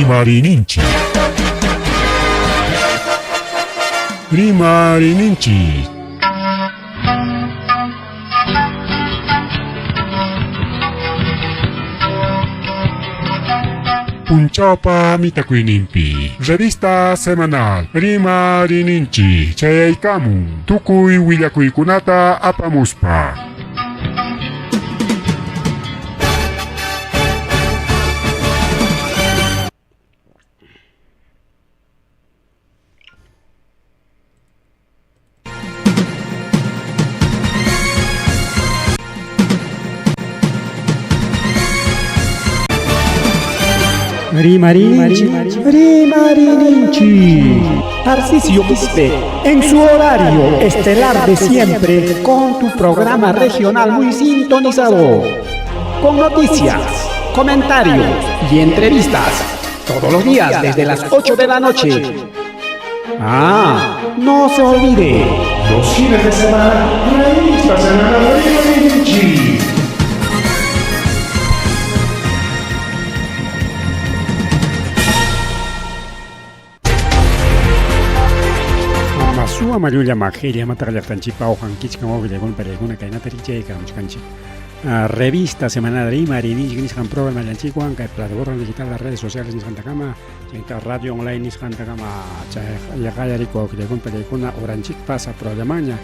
Rimarininchi. Rimarininchi. Punchaupa mitakuinimpi. Revista semanal. Rimarininchi. Chayaykamun. Tukuy willakuykunata apamuspa. Rimarininchi, Rimarininchi. Tarcisio Quispe, en su horario estelar de siempre, con tu programa regional muy sintonizado, con noticias, comentarios y entrevistas, todos los días desde las 8 de la noche. No se olvide, Los fines de semana, revista semanal Rimarininchi. Masua Mayuya Magelia Matarlatanchipa o Hankichka Móvil con Pereguna Kainatariche Kamchkanchi. Revista semanal Rimarininchi Nishan Programa Lanchicuan, que plataforma digital las redes sociales Nishantakama, radio online Nishantakama, Yagayarico, que le con Pereguna, Oranchik pasa programaña,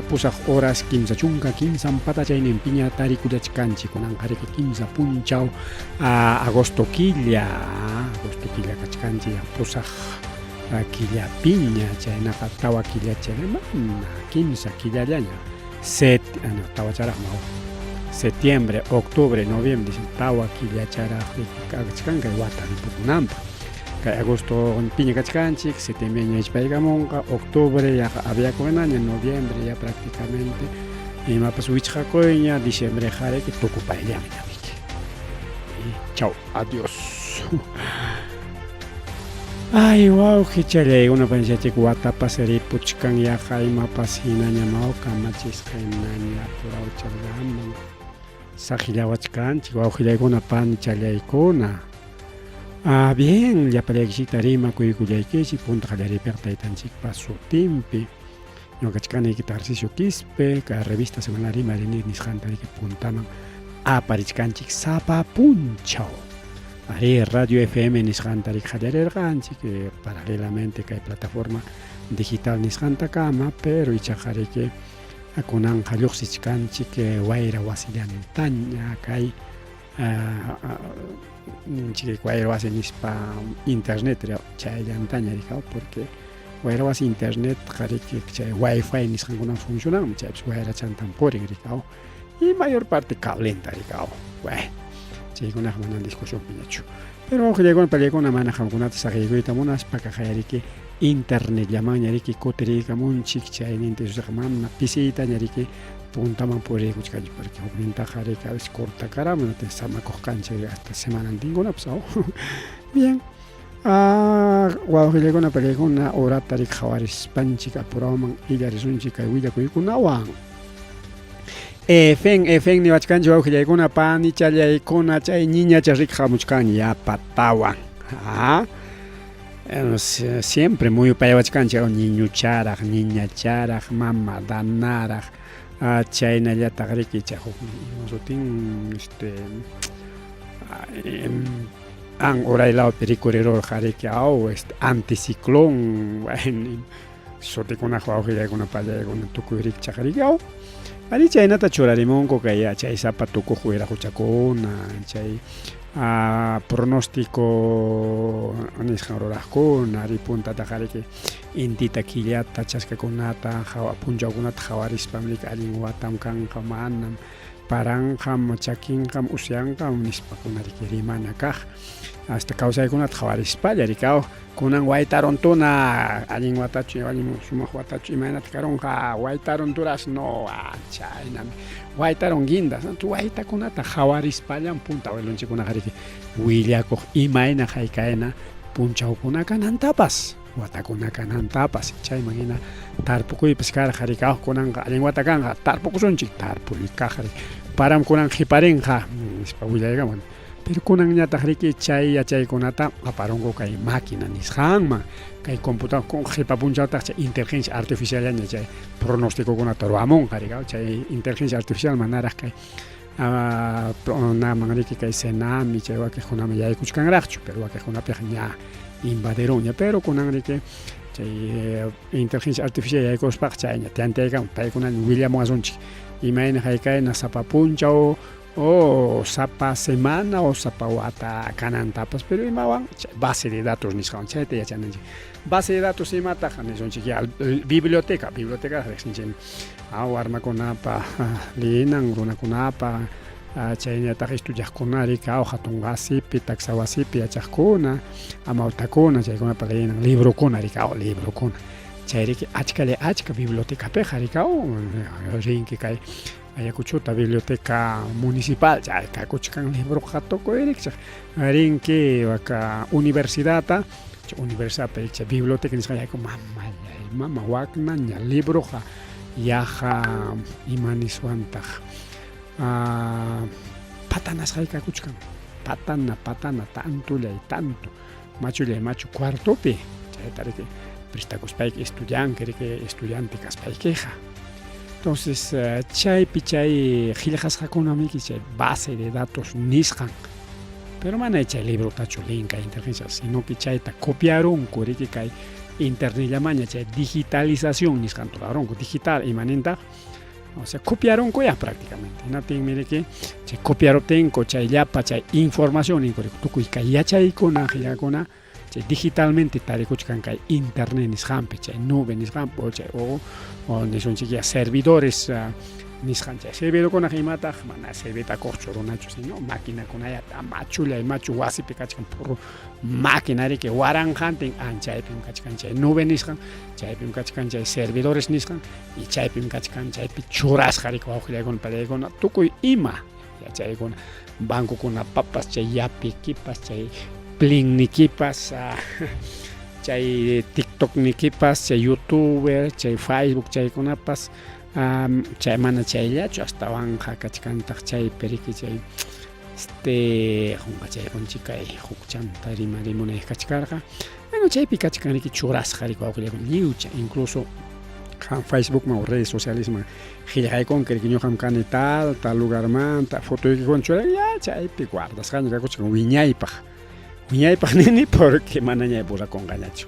pusa horas 15 chunca, 15 patachain en piña, Tarikudachkanchi, con Anjareke 15 punchao, agosto quilla Kachkanchi, pusa. Quilla piña, chayna tawa quilla chelema, 15 quilla llaña, tawa charama, septiembre, octubre, noviembre, tawa quilla chara, kachkanka y wata ripukunampa, agosto piña kachkanchik, septiembre ichpaigamonka, octubre ya había coenaña, noviembre ya prácticamente, y mapas huichacoña, diciembre jare que tocupa ella, chao, adiós. Ay, wow, que chale, una pancha chicuata pasari puchkan ya jaima pasina ñamao kamachis jainaña purao chargaman. Sajilawachkan, chihuahua jilaikuna pan chalaikuna. Bien, ya para que rima kuykulaykichi punta jalariperta itanchik paso timpi. No kachkani Tarcisio Quispe, ka revista semanal Rimarininchi nisqantari que puntaman aparichkanchik sapa punchao. Ahí Radio FM Nisqantari Jalererganchi, que paralelamente que hay plataforma digital Nisqantakama, pero ichajari que akunan Jaluxichkanchi que Guaira Wasillantaña, que hay Guaira Wasinispa internet, Chaylantaña, porque Guaira Was internet, jari que Wi-Fi Nisqankuna funcionan, Guaira Chantampori, y mayor parte calenta, llegó una discusión piñacho. Pero llegó una mana jamgunata sagayguita monas para que internet llaman yariki coterica munchik chaininte jamana pisita yariki puntaman por escuchar porque aumenta jareca es corta caramba te sama cancha hasta semana antigua pasado. Bien. Llegó una pelea con una hora tarik jawaris panchica por aman y la resulchica y huida con awan. Feng ni wachkanchi wawqillaykuna pani challaykuna chay niña charik hamuchkani ya patawan. Siempre muy payawachkanchi niño charaj, niña charaj, mama danaraj, chayna ya tagriki chajo. Nosotros an orailao pericorero jareke au anticiclón, sotikuna wawqillaykuna pallaykuna tukuyrik chajarikau. Ari chaynata churarimunku kaya chay zapatuku juera huchakuna chay pronóstico nisqanruraqkuna ari puntata qariki intita killata chaskakunata punchawkunata hawarispanlik allin watam kanqa manam paranqam chakinqam usyanqam nispakunariki rimana kaq hasta kawsaykunata hawarispalla rikaw kunan waytaruntuna allin watachu allin sumaq watachu imaynata karunqa waytarunturas no chaynami waytarun guindas tu waytakunata hawarispallan punta abuelonchikuna qariki willakuq imayna haykayna punchawkuna kanantapas watakuna kanantapas chayman hina tarpukuypas karqa rikawq kunanqa allin wata kanqa tarpukusunchik tarpuykaq param kunan hiparinqa nispa willaykaman pero kunanñataq riki chay yachaykunata aparunku kay máquina nisqanman kay computador con qhipa punchawtaq chay inteligencia artificial ña chay pronósticokunata ruwamunqa rikaw chay inteligencia artificial manaraq kay naman riki kay senami chay wakiqkunaman yaykuchkanraqchu pero wakiqkunapiqa ña invadirunña pero kunan riki chay inteligencia artificial yaykuspaq chayña tiantaykan paykunami willamungasunchik imayna haykayna sapa punchaw o sapa semana o sapa wata kanantapas pero imawan base de datos nisqawan chayta yachananchik base de datos imataq nisunchik ya biblioteca riqsinchik warmakunapa linan runakunapa chayñataq estudiaqkuna rikaw hatun wasipi taksa wasipi yachaqkuna amawtakuna chaykunapa linan librokuna rikaw librokuna chay riki achka bibliotecapiqa rikaw rinki kay Ayacuchuta biblioteca municipal chay kakuchkan libroqa tukuy rikchaq rinki waka universidadta universidadpi chay biblioteca nisqa yayku mama wakna ña libroqa yaqa imaniswantaq patanasqay kakuchkan patana tantullay tanto machullay machu cuartopi chayta riki prestakuspayki estudiante kaspaykiqa. Entonces, chaypi chay qillqasqakunamiki chay base de datos nisqan. Pero mana chay libro tachu linka inteligencia, sino que chayta copiarunku riki kay internetllamaña chay digitalización nisqan turarunku digital imanentaq. O sea, copiarunku ya prácticamente. Natin miriki chay copiaruptinko chay llapa chay información ninkuriku tukuy kay yachaykuna qillakuna digitalmente tarikuchkan kay internet nisqanpi chay nube nisqanpi o nisunchik ya servidores nisqan chay servidorkunaq imataq mana servidortakuqchu runachu sino maquinakunallata machullay machu wasipi kachkan puro máquina riki waranqantin chaypim kachkan chay nube nisqan chaypim kachkan chay servidores nisqan y chaypim kachkan chaypi churasqa riki wawqillaykuna pallaykuna tukuy ima chaykuna bankukuna papas chay yapikipas chay Plin-nikipas, chay TikTok nikipas, chay YouTuber, chay Facebook, chaykunapas, chay mana chayllachu hasta wanja kachkantaq chay periki chay junqa chaykunchik kay hukchanta rimunay kachkarqa bueno chaypi kachkanriki churasqa riki wawqillaykuna lliwcha incluso Facebookman o redes socialesman qillqaykunki riki ñuqam kani tal lugarman fotoykikuna churay ya chaypi guardasqaña kakuchkan wiñaypaq nini porque mana ña burakunqañachu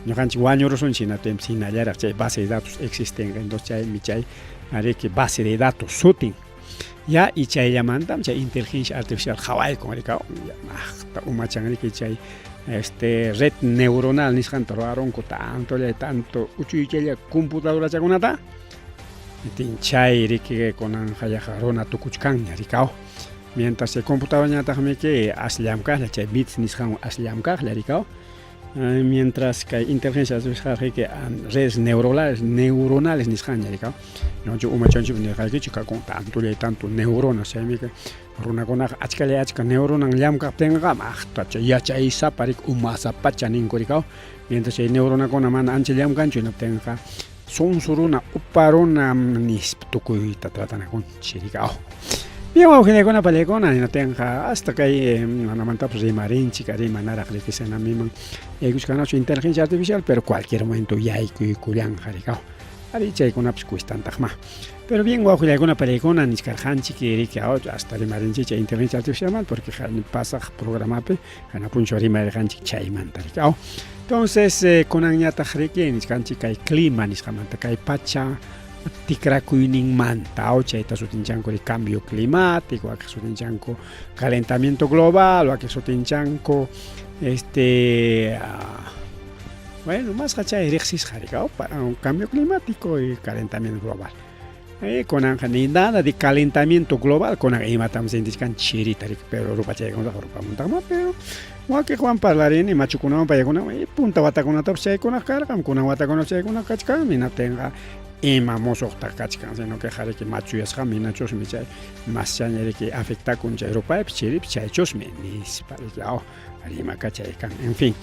ñuqanchik wañurusunchik hinapi hinallaraq chay base de datos existenqa entonces chaymi chay riki base de datos sutin ya y chayllamantam chay inteligencia artificial hawaykun rikaw maqta umachan riki chay red neuronal nisqanta ruwarunku tanto uchuychaylla computadorchakunata itin chay riki kunan hayaqa runa tukuchkanña rikaw mientras chay computadorñataqmiki ashllamkaqlla chay bits nisqan ashllamkaqlla rikaw mientras kay inteligencia artificial riki redes neuronales nisqanña rikaw ñuqanchik umachanchik nirqaykichik kakun tanto neuronas chaymi runakunaqa achka neuronan llamkaptinqa maqta chay yachaysapa riki umasapacha ninku rikaw mientras chay neuronakuna mana ancha llamkanchu hinaptinqa sunsu runa upa runa nispa tukuyta tratanakunchik rikaw. Bien, wawqillaykuna pallaykuna hinatinqa hasta kay manamantapas rimarinchik rimanaraq riki senamiman yaykuchkanachu inteligencia artificial pero cualquier momento yaykuykullanqa rikaw ari chaykunapas cuestantaqma pero bien wawqillaykuna pallaykuna niskarqanchik riki hasta rimarinchik chay inteligencia artificial mal porque pasaq programapi hanapunchu rimarirqanchik chaymanta rikaw entonces kunanñataq riki niskanchik kay clima nisqamanta kay pacha tikrakuyninmanta chayta sutinchanku cambio climático waki sutinchanku calentamiento global waki sutinchanku bueno más chay riqsisqa rikaw para un cambio climático y calentamiento global kunanqa ni nada de calentamiento global kunanqa imatam sintichkan chirita riki pero rupachaykuna pero waki Juan parlarini machukunawan payakunawan punta watakunatapas chaykunaq karqan kunan watakunapas chaykunaq kachkan hinatinqa imamosoqta kachkan sino que jariki machuyasqa minachusmi chay mas chañariki afecta kun chay rupaypi chiripi chaychusmi nispa rima kachaykan en fin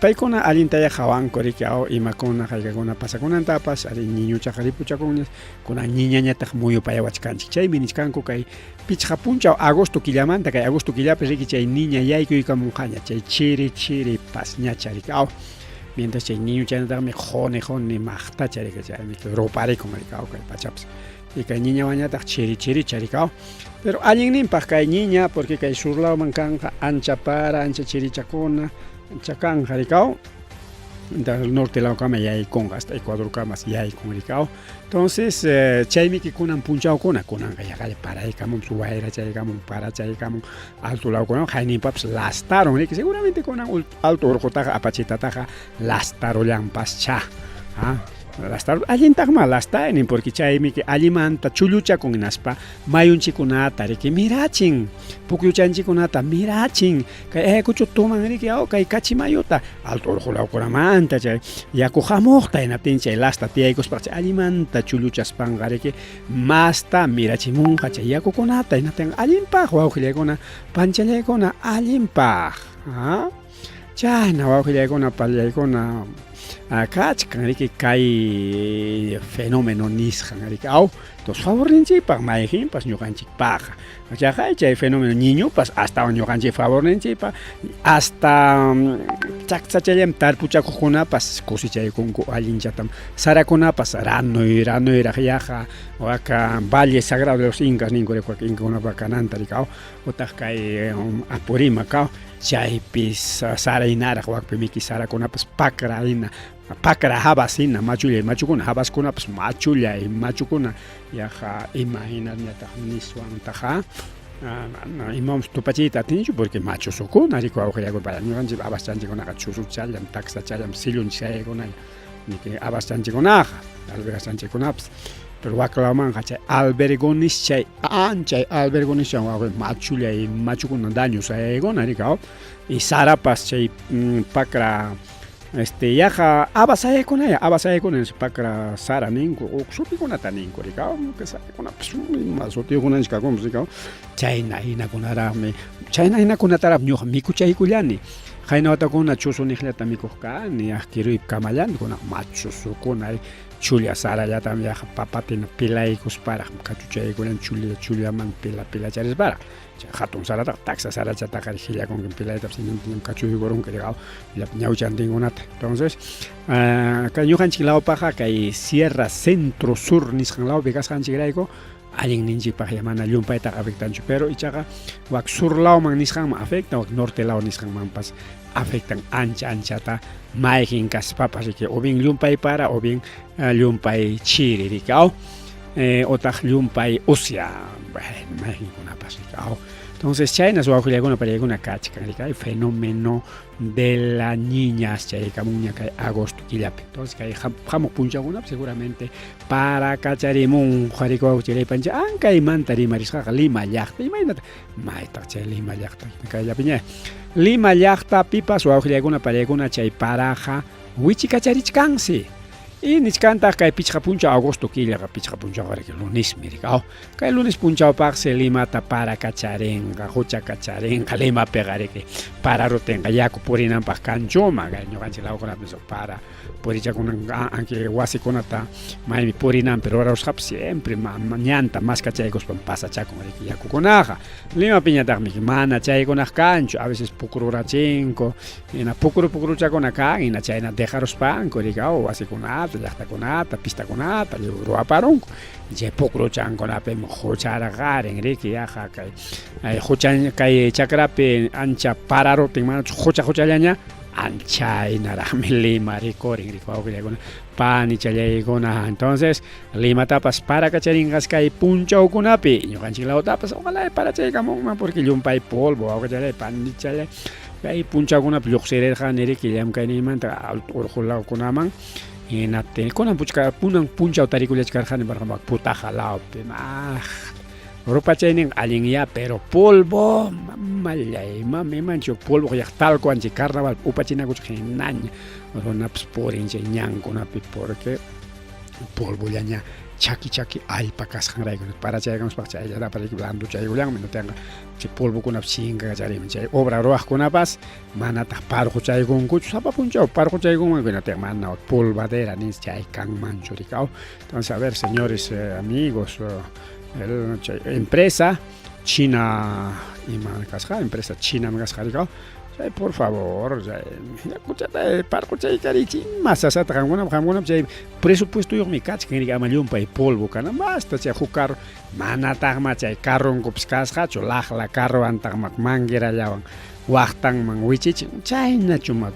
paykuna allintaya hawanku riki imakuna haykakuna pasakunantapas ari niñuchaqa ripuchakunñas kuna niñañataq muyupayawachkanchik chaymi niskanku kay pichqa punchaw agosto killamanta kay agosto killapi riki chay niña yaykuykamunqaña chay chiri pasñacha riki mientras chay niño chaynataqmi jone maqtacha riki chaymi ruparikun riki kay pachapas y kay niña wañataq chiri charikaw pero allinninpaq kay niña porque kay surlawman kanqa ancha chirichakuna chakanja rikaw del norte lawkama yaykunqa hasta Ecuador kamas yaykun rikaw entonces chaymi kunan punchawkuna kunanqa yaqali paraykamun suwayra chaykamun para chaykamun alto lawkuna hayninpapas lastaron riki seguramente kunan alto urqutaqa apachitataqa lastarollanpascha lastar allintaqma lastaynin porque chaymi allimanta chulluchakun hinaspa mayunchikunata riki mirachin pukyuchanchikunata mirachin kay ekuchu tuman riki kay kachimayuta alto urqulawkunamanta chay yaku hamuqta hinaptin chay lasta tiyaykuspaq chay allimanta chulluchaspanqa riki masta mirachimunqa chay yakukunata hinaptin allinpaq wawqillaykuna panchallaykuna allinpaq chayna wawqillaykuna pallaykuna kachkan riki kay fenómeno nisqan riki entonces favorninchikpaq mayjinpas ñuqanchikpaqa chay fenómeno niñupas hasta ñuqanchik favorninchikpaq hasta chaqsachallam tarpuchakuqkunapas kusichaykunku allinchatam sarakunapas ranoyraq yaqa waka valle sagrado de los incas ninku riki inkakunapas kananta riki utaq kay Apurimaqa chaypis saraynaraq wakpi miki sarakunapas pakra habasina machukuna habaskunapas machukuna yaqa imaginañataq niswantaqa imamos tupachiyta atinchu porque machusukuna riki wawqillaykuna ñuqanchik abaschanchikunaqa chusuchallam taksachallam sillunchik chaykuna niki abaschanchikunaqa albergaschanchikunapas pero waklawmanqa chay albergonis chay anchay albergonis chay machukuna daño sayaykuna riki y sarapas chay pakra yaqa abasayaykuna pakra sara ninku sutikunata ninku riki que sarikunapas sutikunanchikkakumus riki chayna hinakunaraqmi chayna ñuqa mikuchaykullani qayna watakuna chusuniqllata mikuqkani kiruypi kamallani kunaq machusukuna chulla sarallatam yaqa papatina pilaykusparaq kachuchaykunan chullaman pilacharisparaq chay hatun sarata taxa sarachataqa hillakunkin pilaytapas hinantin kachuykurunki ñawchantinkunata entonces kay ñuqanchik lawpaqa kay sierra centro sur nisqan lawpi kasqanchikrayku allinninchikpaq mana llumpaytaqa afectanchu pero ichaqa wak sur lawman nisqanman afecta wak norte law nisqanmanpas afectan anchata mayjin kaspapas riki o bien llumpay para o bien llumpay chiri riki otaq llumpay usya mayjinkunapas riki entonces chaynas wawqillaykuna parillaykuna kachkan riki hay fenómeno de las niñas chaykamunña kay agosto killapi entonces kay hamuq punchawkunapas seguramente para kacharimunqa riki wawqillaypancha ankaymanta rimarisqaqa Lima llaqta imaynata maytaq chay Lima llaqta kayllapiña Lima llaqta pipas wawqillaykuna parillaykuna chay paraqa wichikacharichkansi y nichkantaq kay pichqa punchaw agosto killaqa pichqa punchawqa riki lunesmi riki kay lunes punchawpaqsi Limata para kacharinqa hucha kacharinqa Limapiqa riki para rutinqa yaku purinanpaq kanchuma kay ñuqanchik lawkunapas para purichakunanqa anki wasikunata maymi purinanpi rurawusqapas siempre ñanta mas kachaykuspan pasachakun riki yakukunaqa Limapiñataqmi mana chaykunaq kanchu a veces pukrurachinku hina pukruchakuna kan hina chayna dejaruspanku riki wasikunata llaqtakunata pistakunata ruwaparunku chay pukruchankunapi hucharaqarin riki yaqa kay chakrapi ancha para rutin mana huchallaña anchaynaraqmi Lima rikurin riki wawqillaykuna pani challaykuna entonces Limatapas para kacharinqas kay punchawkunapi ñuqanchik lawtapas ojalá para chaykamunman porque llumpay polvo wawqillay pani challay kay punchawkunapi lluqsirirqani riki llamkayninmanta urqulawkunaman hinaptin kunan punchaw tarikullachkarqani marqamaq putaqa lawpi rupachaynin allin pero polvo mamallay imanchu polvo llaqtalku anchi carnaval upachinakuchik hinaña runapas purin chay ñankunapi porque polvo llaña chaki allpa kasqanrayku para chaykamuspa chayllata pariki blandu chaykullanmi tenga chay polvokunap sinkaqa chariman chay obra ruwaqkunapas manataq parquchaykunkuchu sapapunchaw parquchaykunman tenga mana polvadera nis chay kanmanchu rikaw. Entonces a ver señores amigos chay empresa China empresa China kasqa rikaw por favor, parquchay karichi masasata qamkunap chay presupuesto yuqmi kachkan amallumpay polvo kana masta chay huk carro manataqma chay carronkupas kasqachu laqla carruantaqma manguerallawan waqtanman wichichin chaynachumak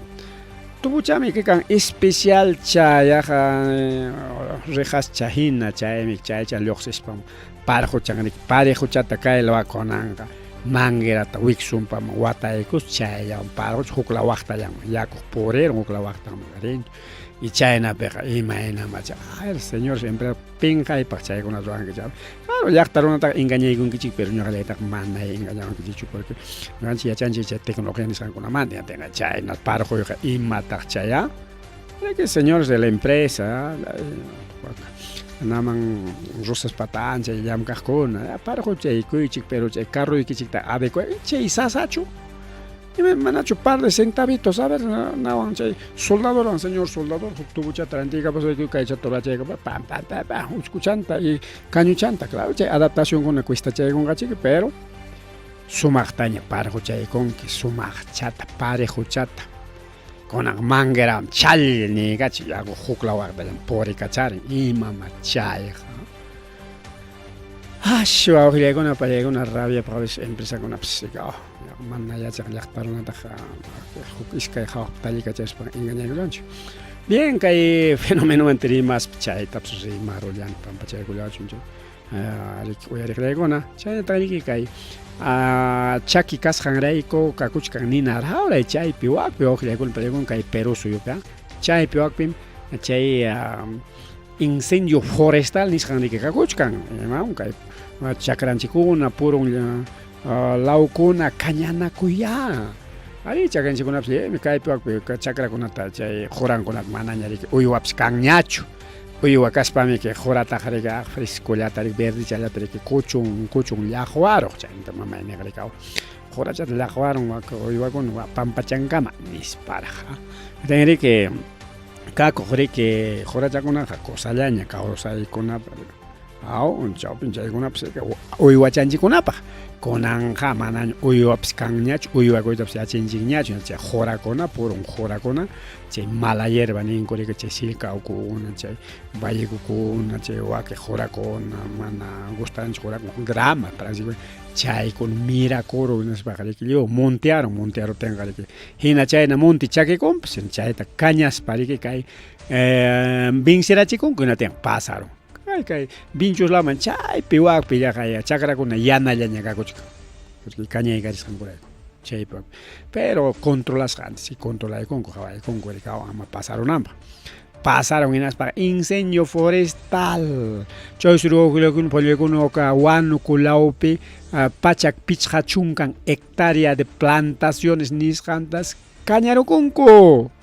tubuchami kan especial chayaqa rejascha hina chaymi chaycha lluqsishpam parejuchata kaylawa konanqa manguerata wiksunpam wataykus chayawan parquch hukla waqtallaman yakuq purirun hukla waqtaman rin y chaynapiqa imaynama ay señor siempre pinqaypaq chaykuna ruwankichá claro llaqta runataqa engañaykunkichik pero ñuqalaytaqa mana engañawankichikchu porque ñuqanchik yachanchik chay tecnología nisqankunamanta tenga chayna parquyqa imataq chaya que señores de la empresa naman rosas patan chay llamkaqkuna parquy chaykuychik pero chay carruykichikta adecuado chay sasachu manachu par de centavitos a ver nawan chay soldador señor soldador tubuchata rantiqa pasayku kaycha torachayqa pam uchuchanta y cañuchanta claro chay adaptación kuna cuesta chaykunqachik pero sumaqtaña parquchaykunki sumaqchata parejuchata kunan mangueram chalniqachi yaku hukla waqtallan purikacharin imama chayqa ashwa wawqillaykuna pallaykuna rabia paqapish empresakunapish mana yachaq llaqta runataqa huk iskay hawaq tallikachashpa engañaykullanchu bien kay fenomenomanta rimaspa chaytapish rimarullanpampa chaykullachunchu uyariqlaykuna chaynata riki kay chaki kasqanrayku kakuchkan nina hawray chaypi waqpi wawqillaykuna pallaykuna kay Perú suyupi chaypi waqpim chay incendio forestal nisqanriki kakuchkan kay chakranchikuna purun lawkuna kañanakuya ari chakanchikunapish kaypi waqpi chakrakunata chay qurankunata manaña riki uywapish kanñachu uywa kaspami que jurataqa rika frescollata rik verdechallata riki kuchun llaqwaruq chaynta mamay niqrikaw jurachata llaqwarun uywakuna pampachankama nisparaqa riki kakuq riki jurachakunaqa kusallaña kawsaykunapa chawpin chaykunapish uywachanchikunapaq kunanqa mana uywapish kanñachu uywakuytapish yachanchikñachu chay jurakuna purun jurakuna chay mala hierba ninkurika chay silkawkuna chay vallikukuna chay waki jurakuna mana gustanchik jurakuna grama chaykuna mirakuru nispaqa riki lluq montearu tenqa riki hina chayna monte chakikunpas chayta kañaspa riki kay vinsirachikunku hina tenqa pasarun kay vinchuslaman chaypi waqpi kay chakrakuna yanallaña kakuchkan porque kañaykarisqankurayku chaypi pero controlasqanchik controlaykunku qhawaykunku rikawan ama pasarunanpaq pasaron hinaspa incendio forestal chaysuruwawqillaykuna pallaykuna wanukulawpi pachak pichqa chunkan hectárea de plantaciones nisqantas kañarukunku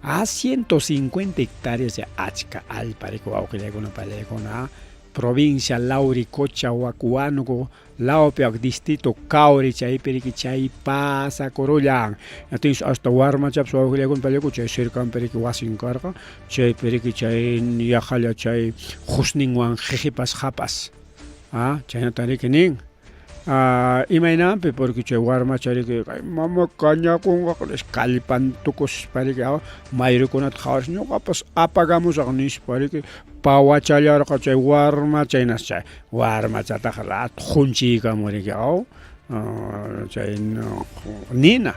150 hectáreas de achka allpariku wawqillaykuna pallaykuna provincia Lauricocha Wakuanuku Laupe distrito Kauri chaypiriki chay pasa korullan entonces hasta warmachaps wawqillaykuna pallayku chay cercanpiriki wasin karqa chaypiriki chay yaqalla chay husninwan qiqipas hapas chaynata riki nin imaynampi porque chay warmachariki mama kañakunqa kallpantukuspariki mayrukunata qhawash ñuqapas apagamusaq nispariki pawachallarqa chay warma chaynas chay warmachataqa rato qunchiykamuriki chay nina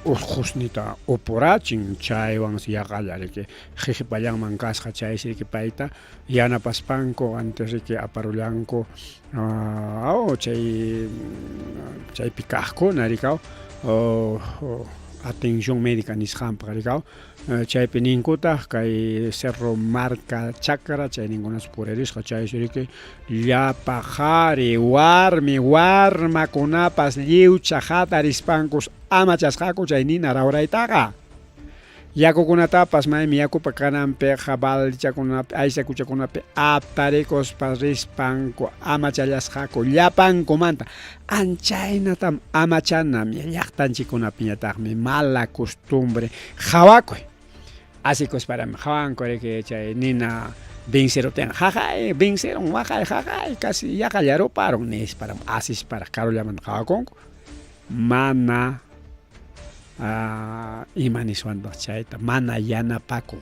husnita upurachin chaywan yaqalla riki qiqipallanman kasqa chaysiriki payta yanapaspanku antes riki aparullanku chaypi kaqkuna rikaw atención médica nisqanpaq rikaw chaypi ninkutaq kay Cerro Marca Chacra chay ninkunas puririsqa chaysiriki llapa qhari warmakunapas lliwcha hatarispankus amachasqaku chay nina rawraytaqa yakukunatapas maymi yakupa kananpi balchakunapi aysakuchakunapi aptarikushpa rispanku amachallasqaku llapankumanta anchaynatam amachanami llaqtanchikkunapiñataqmi mala costumbre hawakuy asikushparami hawankuriki chay nina Vincero ten jajay, Vincero wajay, jajay, casi ya callaroparon para asis para Carollaman hawakunku mana imaniswando chayta mana yanapaku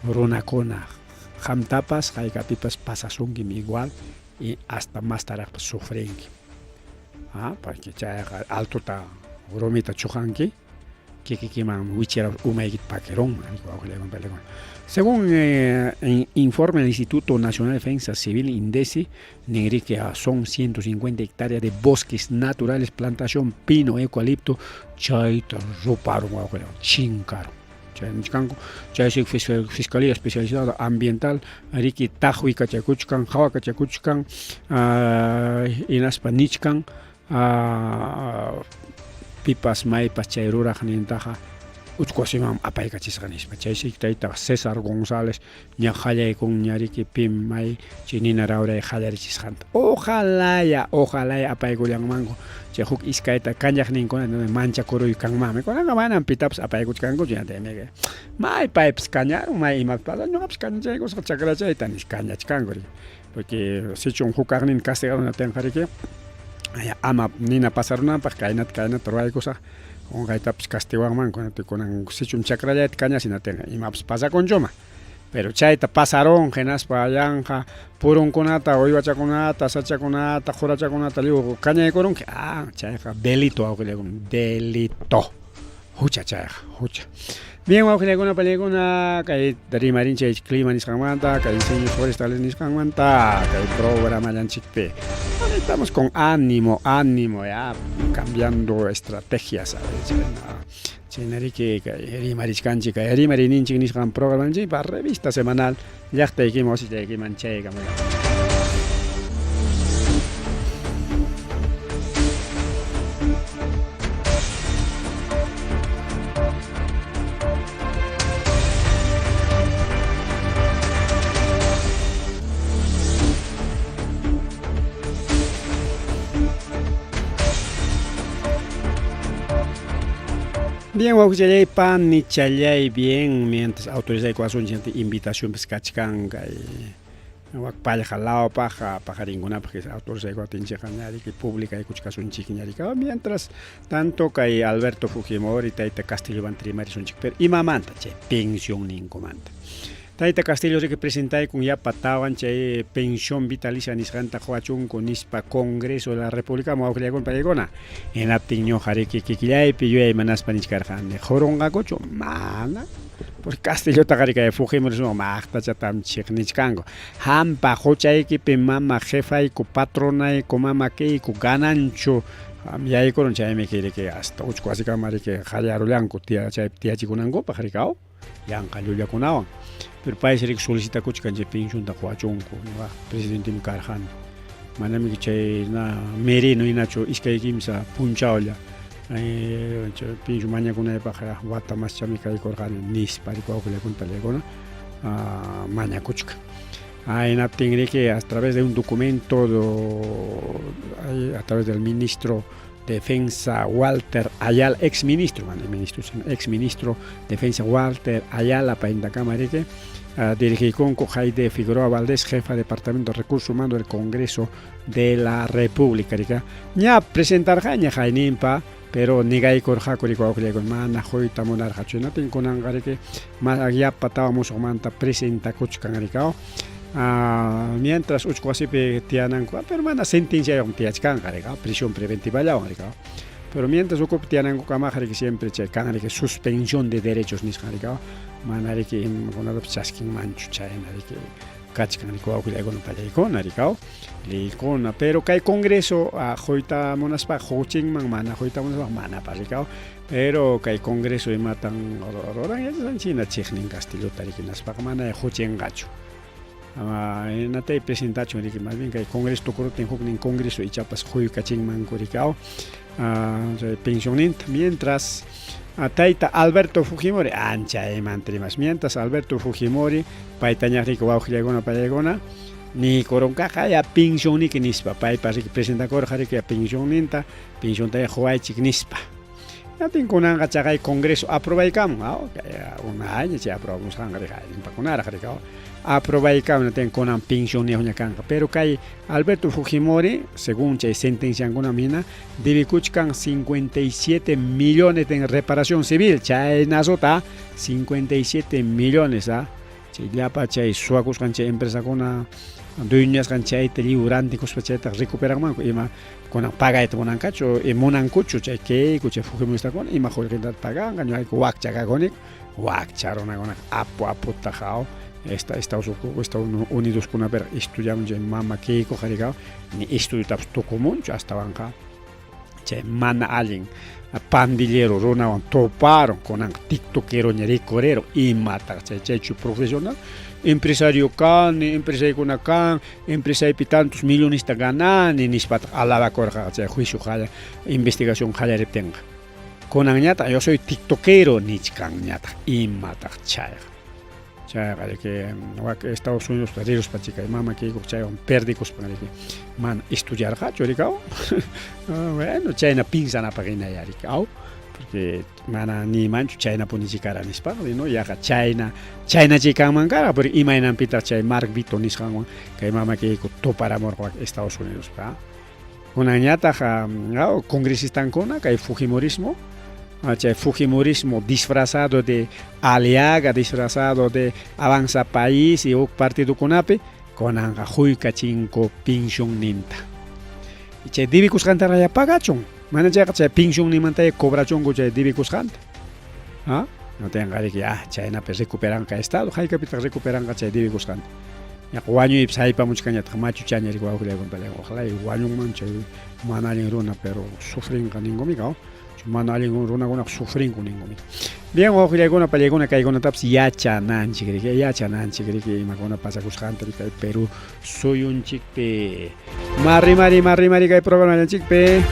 runakuna hamtapas haykapipas pasasunkim igual y hasta más tarde sufrenki porque chay altuta rumita chujanki kikikiman wichera umaykit paquerón según informe del Instituto Nacional de Defensa Civil INDECI, que son 150 hectáreas de bosques naturales, plantación, pino, eucalipto, chaita, roparon, chincaron. Chay Fiscalía Especializada Ambiental, Ariki Tahui Kachakuchkan, Jawa Kachakuchkan, Inaspa Nichkan, Pipas Maipas Chayrura Janintaja. Uchkuasiman apaykachisqanispa chayshik tayta César González ña qallaykum ñariki pim may chinina rawray qallarichisqanta ojalá apaykullanmanku chay huk iskayta kañaqninkuna manchakuruy kanmanmi kunaqa manan pitapas apaykuchkanku ñataymi may paypas kañarun may imapas ñuqapas kañachaykusqa chakrachayta nish kañachkanku porque sichun hukaqnin castigaruna tenqariki ama nina pasarunanpaq kaynata ruwaykusaq onqaytapas castiwanman kunan sichun chakrallayta kañasinatenqa imapas pasakunchuma pero chayta pasaron hinaspa yanja purunkunata uywachakunata sachakunata qurachakunata liw kañaykurunki chayqa delito awqillaykuna delito hucha chayqa hucha bien wawqillaykuna pallaykuna kay rimarinchik clima nisqanmanta kay incendios forestales nisqanmanta kay programallanchikpi estamos con ánimo ya cambiando estrategias chinariki rimarishkanchik kay rimarininchik nisqan programanchik para revista semanal llaqtaykiman wasitaykiman chayqa bien, wawqillay pan ni challay bien mientras autoridad ecuación invitación pescachkan kay wakpalla jalao paja pajaringunapaj que autoridad ecuatinchejanyari que pública ekuchkasunchik ñarika mientras tanto kay Alberto Fujimori tayta Castillo Bantrimarisonchik pero imamanta chay pensión ninkumanta Tayta Castillo que presentay con ya patawan chay pensión vitalicia nisqanta huachunku nispa Congreso de la República mawqillaygun pallaykuna hinaptinño jariki kikillaypi yuyay manaspa niskarqani joronqakuchu mana por Castillo takarika Fujimori maqtachatamchik nichkanku hampa huchaykipi mama jefayku patronayku mama kayku gananchu yaykurun chaymi kiriki hasta uchku asikamariki qallarullanku tiyachikunankupak rikaw yanqa llullakunawan pero país rik solicita kuchkanche pensión ta huachunku presidente karhan manami chay na merino inacho iskay kimsa punchawlla pensión mañakunaypaq wata mas chami kaykurqani nispa rikuwawqillakuna pallaykuna mañakuchka hinaptin riki a través de un documento a través del ministro Defensa Walter Ayala, ex ministro Defensa Walter Ayala Paindacamarike, dirigir con Jaide Figueroa Valdés, jefa de Departamento de Recursos Humanos del Congreso de la República. Ya presentar Jaña Jainimpa, pero nigay korja con mana joita monarja chunatin con angareke, más allá patábamos o manta presenta cochcangaricao. Mientras uchquasipe tianan pero mana sentencia un tiachkan prisión preventiva ya pero mientras ocup tianan que siempre checan que suspensión de derechos nisqarika manari que con chaskin manchu chayna que kachkan ko con pallaykona rikao likona pero kay congreso joita monaspa hochin mana joita monaspa mana parikao pero kay congreso y matan oran ya china chignin Castillo tarikinas pa mana hochin gacho natay presentacho que más bien que el Congreso tocó en Congreso y chapas juy cachín mancoricao pensionista mientras Tayta Alberto Fujimori ancha imantrimas mientras Alberto Fujimori paytañaqrika wawqillaykuna pallaykuna ni koronkaqa ya pensión ni nispa paypa presenta korjarika pensionninta pensionta huaychik nispa yatin kunanqa chaqay congreso aprobaykamun una año chay aprobamos hanqariqa impakunaraqrika aprobaykamun ten kunan pensión nihuña kanqa pero kay Alberto Fujimori según chay sentenciankuna mina debe kuchkan 57 millones en reparación civil chay nasota 57 millones chay llapa chay suakusqan chay empresakuna dueñas kanchayta librante kuspachayta recuperan manko ima kunan pagayta munankachu munankuchu chay kayku chay Fujimoristakuna ima qullqinta pagan ñuqayku wakchakakunik wakcharunakunak aputa haw Estados Unidos kunapira estudiamun chay mama Keiko qarikaw ni estudiutapas tukumunchu astawanqa chay mana allin pandillero runawan toparon kunan tiktokero ña rikurero imata chaychu profesional empresario kan, empresario kan, empresario tantos millones de ganan, ni nispata alaba corja, juicio jaya, investigación jaya retenga. Con añata, yo soy tiktokero, ni chicañata, y mata chaya. Chaya, que Estados Unidos, los pachica, y mamá que chaya, un perdicos para que man estudiar hacho, ricao. Bueno, chaya, pinza na pagina ya, ricao. Porque mana ni manchu China punichikara nispa no ya China chikan mangara pero imainan pita chay Mark Vito nisqanwan kay mama que topara morqan Estados Unidos pa unañata congresistanguna kay Fujimorismo chay Fujimorismo disfrazado de aliaga disfrazado de avanza país y un partido kunapi konanga huyka chinko pensión ninta y chay divikus kantara ya pagachon mana chay chay pensión ni mantay cobrachongo chay divikus kanta no tenga que chayna pues recuperan ka estado hay capital recuperan ka chay divikus kanta ya wañu ipsay pa muchkaña machu chaña ri waw le gonpale ojalá y wañu man chay manalin runa pero sufrin ka ningomi ka manalin runa gona sufrin ku ningomi bien ojalá gona pale gona kay gona taps yacha nanchi que magona pasa kuskanta kay Perú soy un chikpe mari kay programa el chikpe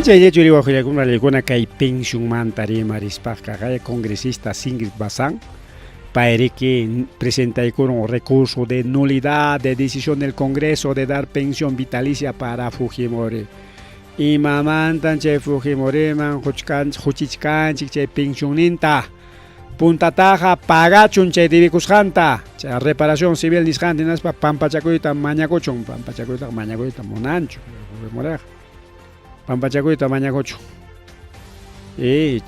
Chay churi wajuyakuna leguna kay pensión mantari marispaqqa kay congresista Ingrid Bazán para que presenta un recurso de nulidad de decisión del Congreso de dar pensión vitalicia para Fujimori. Y mamantan chay Fujimori man huchichkan chay pensioninta puntataja pagachun chay divikusqanta chay reparación civil nisqanta naspa pampachakuyta mañakuchun monanchu pampachakuyta mañakuchun y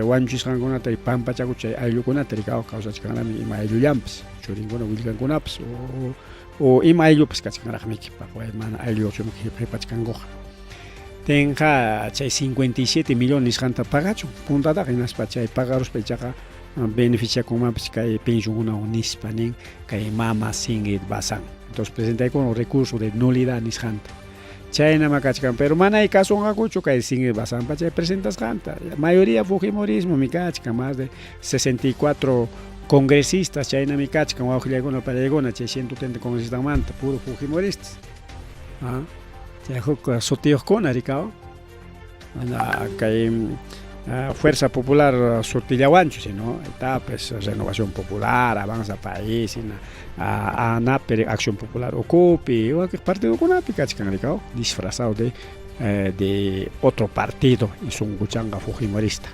wanchisqankunata pampachakuyta ayllukunata rikaw kawsachkanami ima ayllullanpas churinkuna willkankunapas o ima ayllupas kachkanraqmikipa mana aylluchum qhipachkankuqa tenga chay 57 millones nisqanta pagachun puntataqa hinaspa chay pagaruspa ichaqa beneficiakunmanpas kay pensionkunawan nispa nin kay mama Ingrid Bazán entonces presentaykunan un recurso de nulidad nisqanta chayna makachkan pero mana hay caso ngakuchu kay Ingrid Bazán pa chay presentasqanta la mayoría Fujimorismo mikachkan más de 64 congresistas chayna mikachkan wawqillaykuna pallaykuna chay 130 congresistamanta puro Fujimoristas chay huk sutiyuqkuna rikaw kay Fuerza Popular Sortillawanchu sino está pues Renovación Popular Avanza País ANAP Acción Popular Ocupi partido kunapi kachkan rikaw disfrazado de otro partido y sunguchanga Fujimorista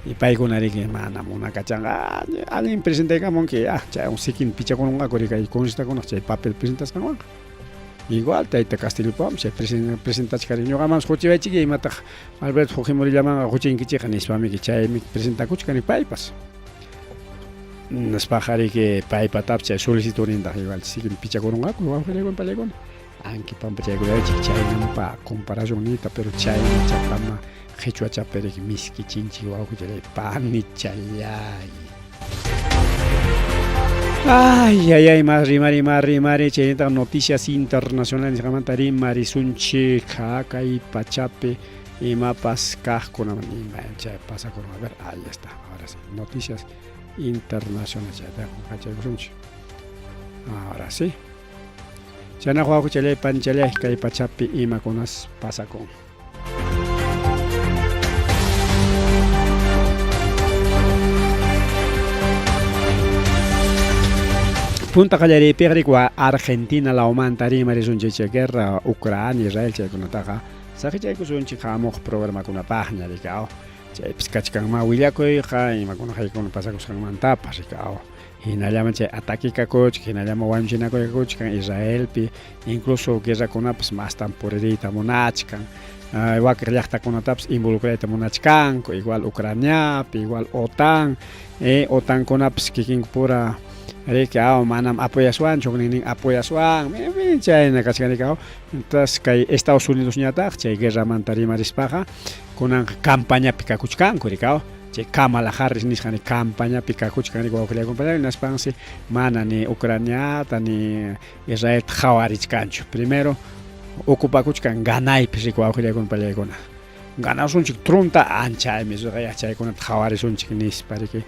y paykunariki mana muna kachanga alguien presentaykamun que chay un sikin pichakununqa kay congresistakuna chay papel presentaskanwanqa igual tayta Castillo pam chay presentachkari ñuqaman huchiwaychiki imataq Alberto Fujimori llaman huchinkichiqa nispami chaymi presentakuchkani paypas naspaqari que paypatapas chay soliciturinta igual sikin pichakurunqaku wawqillaykuna pallaykuna anki pampa chaykunarik chaynampa comparación nita pero chayna chapama qhichwa chapirik miski chinchi wawqichalay pani challay. Ay, mari, chayta noticias internacionales nisqamanta rimari sunchi kay pachapi imapas kaqkunaman ima chay pasakunaman. A ver, ahí está, ahora sí, noticias internacionales chayta qachaykusunchi. Ahora sí. Chayna wawqichalay panchalay kay pachapi imakunas pasakun. Punta qallariypiqa Argentina laumanta rimarisunchik guerra Ucrania Israel chaykunataqa saqichaykusunchik hamuq programakunapaqña rikaw chaypis kachkanman willakuyqa imakuna haykuna pasakusqanmantapas rikaw hinallaman chay ataquikakuchik hinallaman wañuchinakuykakuchkan Israelpi incluso guerrakunapas mastan puririyta munachkan waqaq llaqtakunatapas involucrayta munachkanku igual Ucraniapi igual OTAN OTANkunapas kikinku pura rikaw manam apoyaswanchu nin apoyaswan chayna kachkanrikaw entonces kay Estados Unidos ñataq chay guerramanta rimarispaqa kunanqa campañapi kakuchkanku rikaw chay Kamala Harris nisqani campañapi kakuchkanrika wawqillaykunpalla naspansi mana ni Ucraniata ni Israelta qhawarichkanchu primero ocupakuchkan ganaypi rika wawqillaykunpallaykuna ganawsunchik trunta anchaymi chaykunata qhawarisunchik nispa riki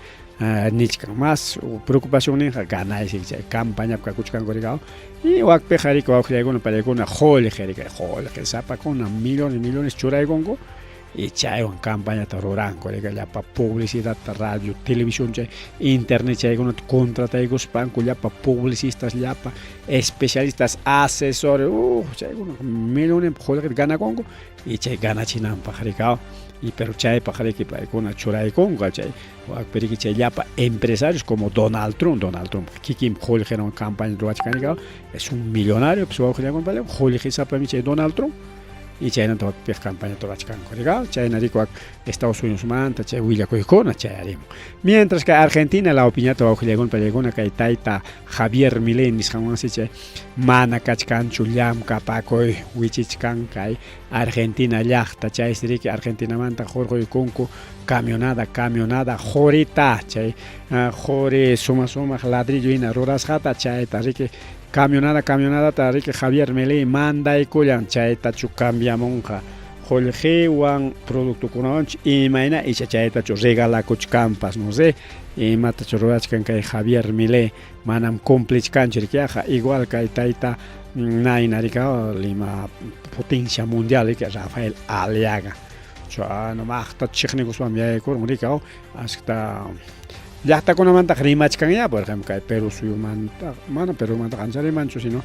nichkan más preocupación ninqa ganaysi chay campañapi kakuchkanku rikaw y wakpiqa rika wawqillaykunpallaykuna qhulli rika qhulli sapakuna millones churaykunku y chaywan campañata ruranku rika llapa publicidad radio televisión chay internet chaykunata contrataykuspanku llapa publicistas llapa especialistas asesores chaykuna millones qhulli ganakunku y chay ganachinanpaq rikaw y pero chaypaq riki paykuna churaykunqa chay wakpiriki chay llapa empresarios como Donald Trump kikin qhulliwan campaña ruwachkanrikaw es un millonario pues wawqillaykunpalla qhulli sapami chay Donald Trump y chaynata wakpiq campaña ruwachkanku rikaw chayna rika Estados Unidos manta chay willakuykuna chay arimun mientras que Argentina la opiniata wawqillaykunpallaykuna kay tayta Javier Milei nisqanwansi chay mana kachkanchu llamkapakuy wichichkan kay Argentina llaqta chaysi riki Argentinamanta hurquykunku camionada jorita chay jori sumaq ladrillo hina rurasqata chayta riki camionada riki Javier Milei mandaykullan chaytachu cambiamunqa qulqiwan productukunawanchu imayna isha chaytachu regalakuchkanpas no sé imatachu rurachkan kay Javier Milei manam cumplichkanchu rikiaqa igual kay tayta nayna rikaw Lima potencia mundial riki Rafael Aliaga maqta chiqnikuswan yaykurun rikaw hasta llaqtakunamanta rimachkanya por ejemplo kay Perú suyumanta mana Perumanta ancha rimanchu sino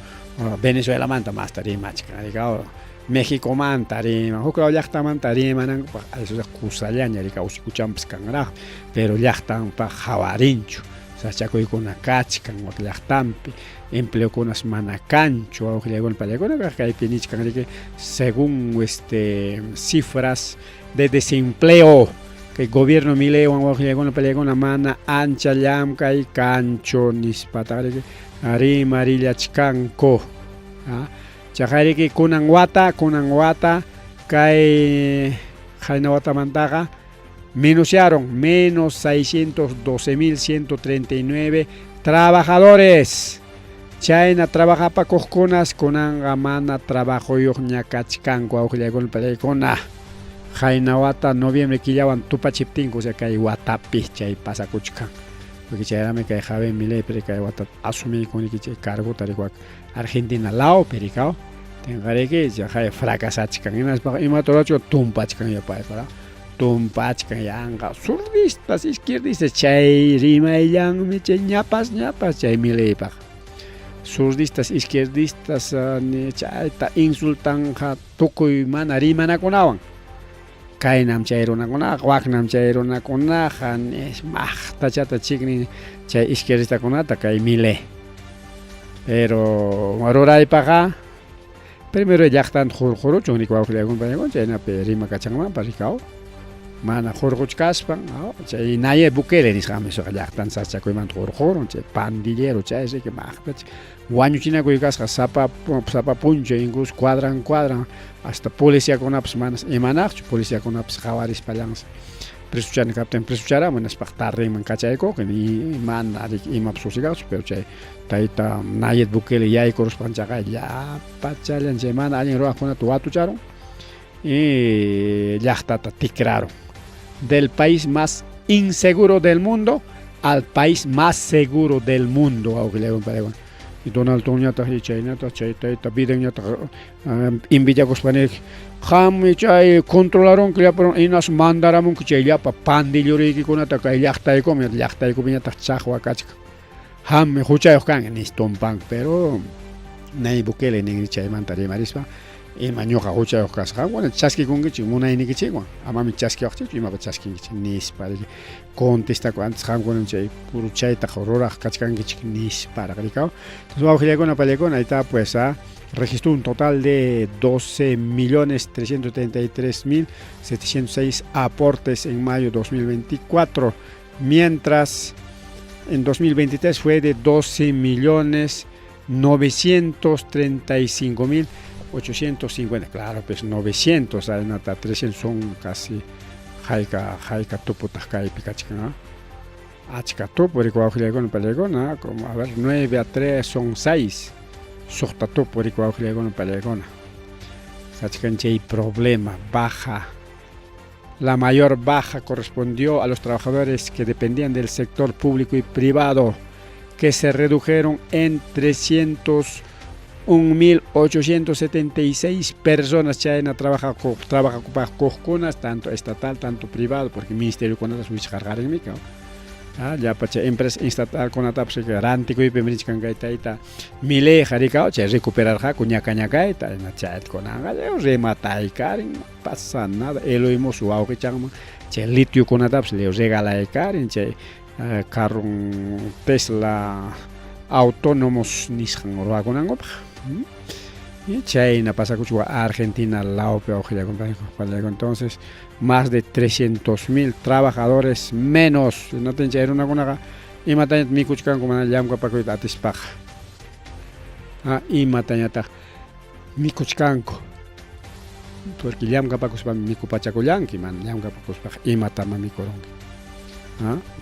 Venezuelamanta masta rimachkan rikaw México manta rima hukraw llaqtamanta rimananpaq eso kusallaña rikaw usikuchampas kanraq pero llaqtanpaq hawarinchu sachakuykuna kachkan wak llaqtanpi empleokunas mana kanchu wawqillaykunpallaykuna kaypi nichkan riki según cifras de desempleo que gobierno Milei wawqillaykunpallaykuna mana ancha llamkay kanchu nispata riki rimarillachkanku chajariki kunan wata kay hayna watamantaqa minuciaron menos 612,139 trabajadores chayna trabajapakuqkunas kunanqa mana trabajuyuqña kachkanku wawqillaykunpallaykuna hayna wata noviembre killawan tupachiptinku kay watapi chay pasakuchkan porque chayrami kay Javier Milei kay wata asumiykuniki chay cargota rikuak Argentina laopi rikaw tinqariki chay fracasachkan imaturachwa tumpachkan yapayqa tumpachkan yanqa surdistas izquierdistas chay rimayllanmi chay ñapas chay Mileipaq surdistas izquierdistas chayta insultanqa tukuy mana rimanakunawan kaynam chay runakunaqa waqnam chay runakunaqa maqtachata chiknin chay izquierdistakunata kay Milei pero ruraypaqa primero llaqtanta hurquruchun rika wawqillaykunpallaykuna chaynapi rima kachanmanpas rikaw mana jorgochkaspan, chay Nayib Bukele nisqami suq llaqtan sachakuyman jorjoron, chay pandillero chaysi que maqtach wañuchinakuy kasqa sapa puncho incluso cuadran hasta policiakunapas manas imanaqchu policiakunapas qawarispa llansa presuchani kaptin presucharamun naspaq tarrinman kachaykuq ni mana imapas usigaqchu pero chay tayta Nayib Bukele yaykuruspanchaqa llapa challan chay mana allin ruwaqkunata watucharon y llaqtata tikraron del país más inseguro del mundo al país más seguro del mundo awqillawan paywan y Donald Trump ñataq chaynata chay tayta Biden ñataq invillakuspanik qam chay controlaron que llaparon inas mandaramun chay llapa pandilluriykikunata kay llaqtaykuman llaqtaykupi ñataq chaqwa kachka qam huchayuq kan nis tumpan pero Nayib Bukele ninri chaymanta rimarispa ima ñuqa huchayuq kasqa bueno chaskikunkichik munaynikichikwan amami chaskiwaqchikchu imapas chaskinkichik nispa contestaku antes qamkuna chay puro chayta ruraq kachkankichik nisparaq rikaw entonces wawqillaykuna pallaykuna ahí está pues registró un total de 12.333.706 aportes en mayo 2024 mientras en 2023 fue de 12.935.850. Claro, pues 900, hasta 300 son casi jaika tuputas kai pikachkan. Achka tupu rikuawjilekuna pallaykuna, como a ver 9 a 3 son 6. Sukta tupu rikuawjilekuna pallaykuna. Sachkanchay problema baja. La mayor baja correspondió a los trabajadores que dependían del sector público y privado, que se redujeron en 301.876 personas. Chayna trabaja para cojunas, tanto estatal, tanto privado, porque el ministerio con las huichas cargar en mica. Ya para empresa estatal con la tapse que rantico y pemrichkan gaita mile jaricao, che recuperar ja cuñaca ñacaita en la chat con anga, rematai karin, pasa nada, eloimo su auge chama, che litio con la tapse le regala el karin, che carro Tesla autónomos nisjan orwa con angop. Y China pasa con Argentina lao peor entonces más de 300.000 trabajadores menos no te encharon una conaga y matan mi cuchcan como la llama para que atispaja y matañata mi cuchcanco porque llama para que mi cupachacoyanqui man llama para que y matama mi coronqui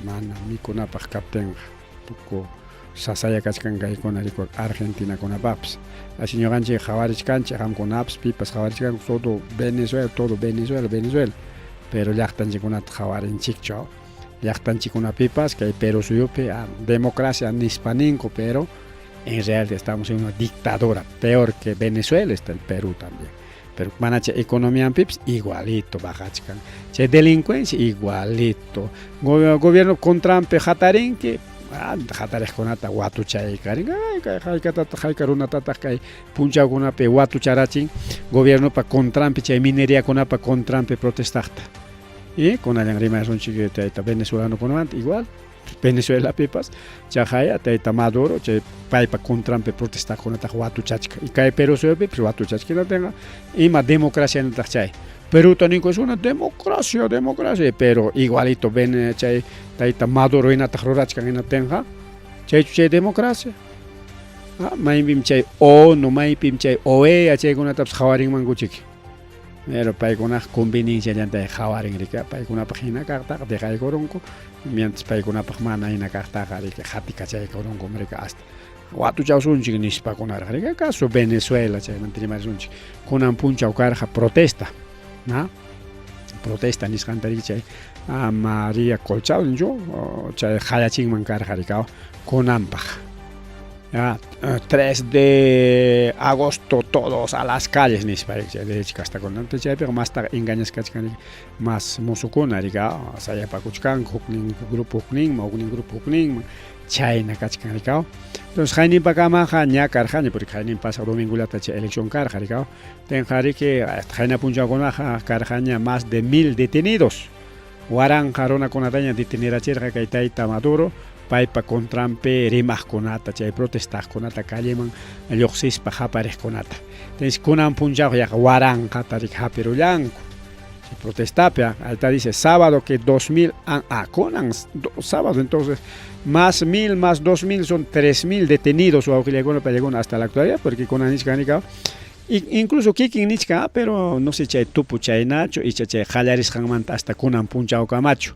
mana mi conapa capten poco sasaya kachkanka ikona riko Argentina con apaps la señora ganche javarich canche ham con aps pipas javarich can todo Venezuela pero llaqtan chikuna javarin chikcho llaqtan chikuna pipas que pero suyupe democracia nispaninko pero en realidad estamos en una dictadura peor que Venezuela está el Perú también pero manache economía pips igualito bajachkan che delincuencia igualito gobierno con Trump jatarin que jatares konata watu chay karin haykarunata kay punchakunapi watu charachin gobierno pa contrampi chay minería kunapa contrampi protestaqta y con allan rimason chiquita venezolano kunant igual Venezuela pipas chajaya taita Maduro chay paypa contrampi protestaq kunata watu chachka y kay Perú sopi watu chachka no tenga ima democracia no chay Perú también es una democracia, pero igualito ven chay taita Maduro en atajrorachka en atenja, chay democracia. Maipim chay no maipim chay chay kuna taps jawaring manguchik. Pero paikuna conveniencia llanta de jawaring rica, paikuna pagina carta de jay koronko, mientras paikuna pagmana ina carta rica, jatika chay koronko rica hasta. Watu chau sunchik nispa kuna rica, caso Venezuela chay mantrima sunchik, kunan puncha ukarja protesta. Protesta ni chay María Colchado yo chay hayaching mankar harikao con ampaj 3 de agosto todos a las calles ni parece de hasta con antes chay pero más ta engañas kachkan más musukuna rikao saya pakuchkan hukning grupo hukning China kachkan rikao entonces jaini pakama janya karjani porque jaini pasa domingo la tache elección karja rikao ten jari que jaina puncha con karjanya más de 1.000 detenidos waran jarona con ataña detenera cherga kaitaita Maduro paipa contrampe rimas konata chay protestas konata kalleman yoxis pa japares konata entonces kunan puncha ya waran katarik japerulanko protesta, alta dice sábado que 2000, sábado entonces, más 1000 más 2000 son 3000 detenidos o hasta la actualidad, porque con Anichka, incluso Kikin Nichka, pero no sé, chay tupu chay nacho y chay jalaris hangmanta hasta kunan punchao camacho.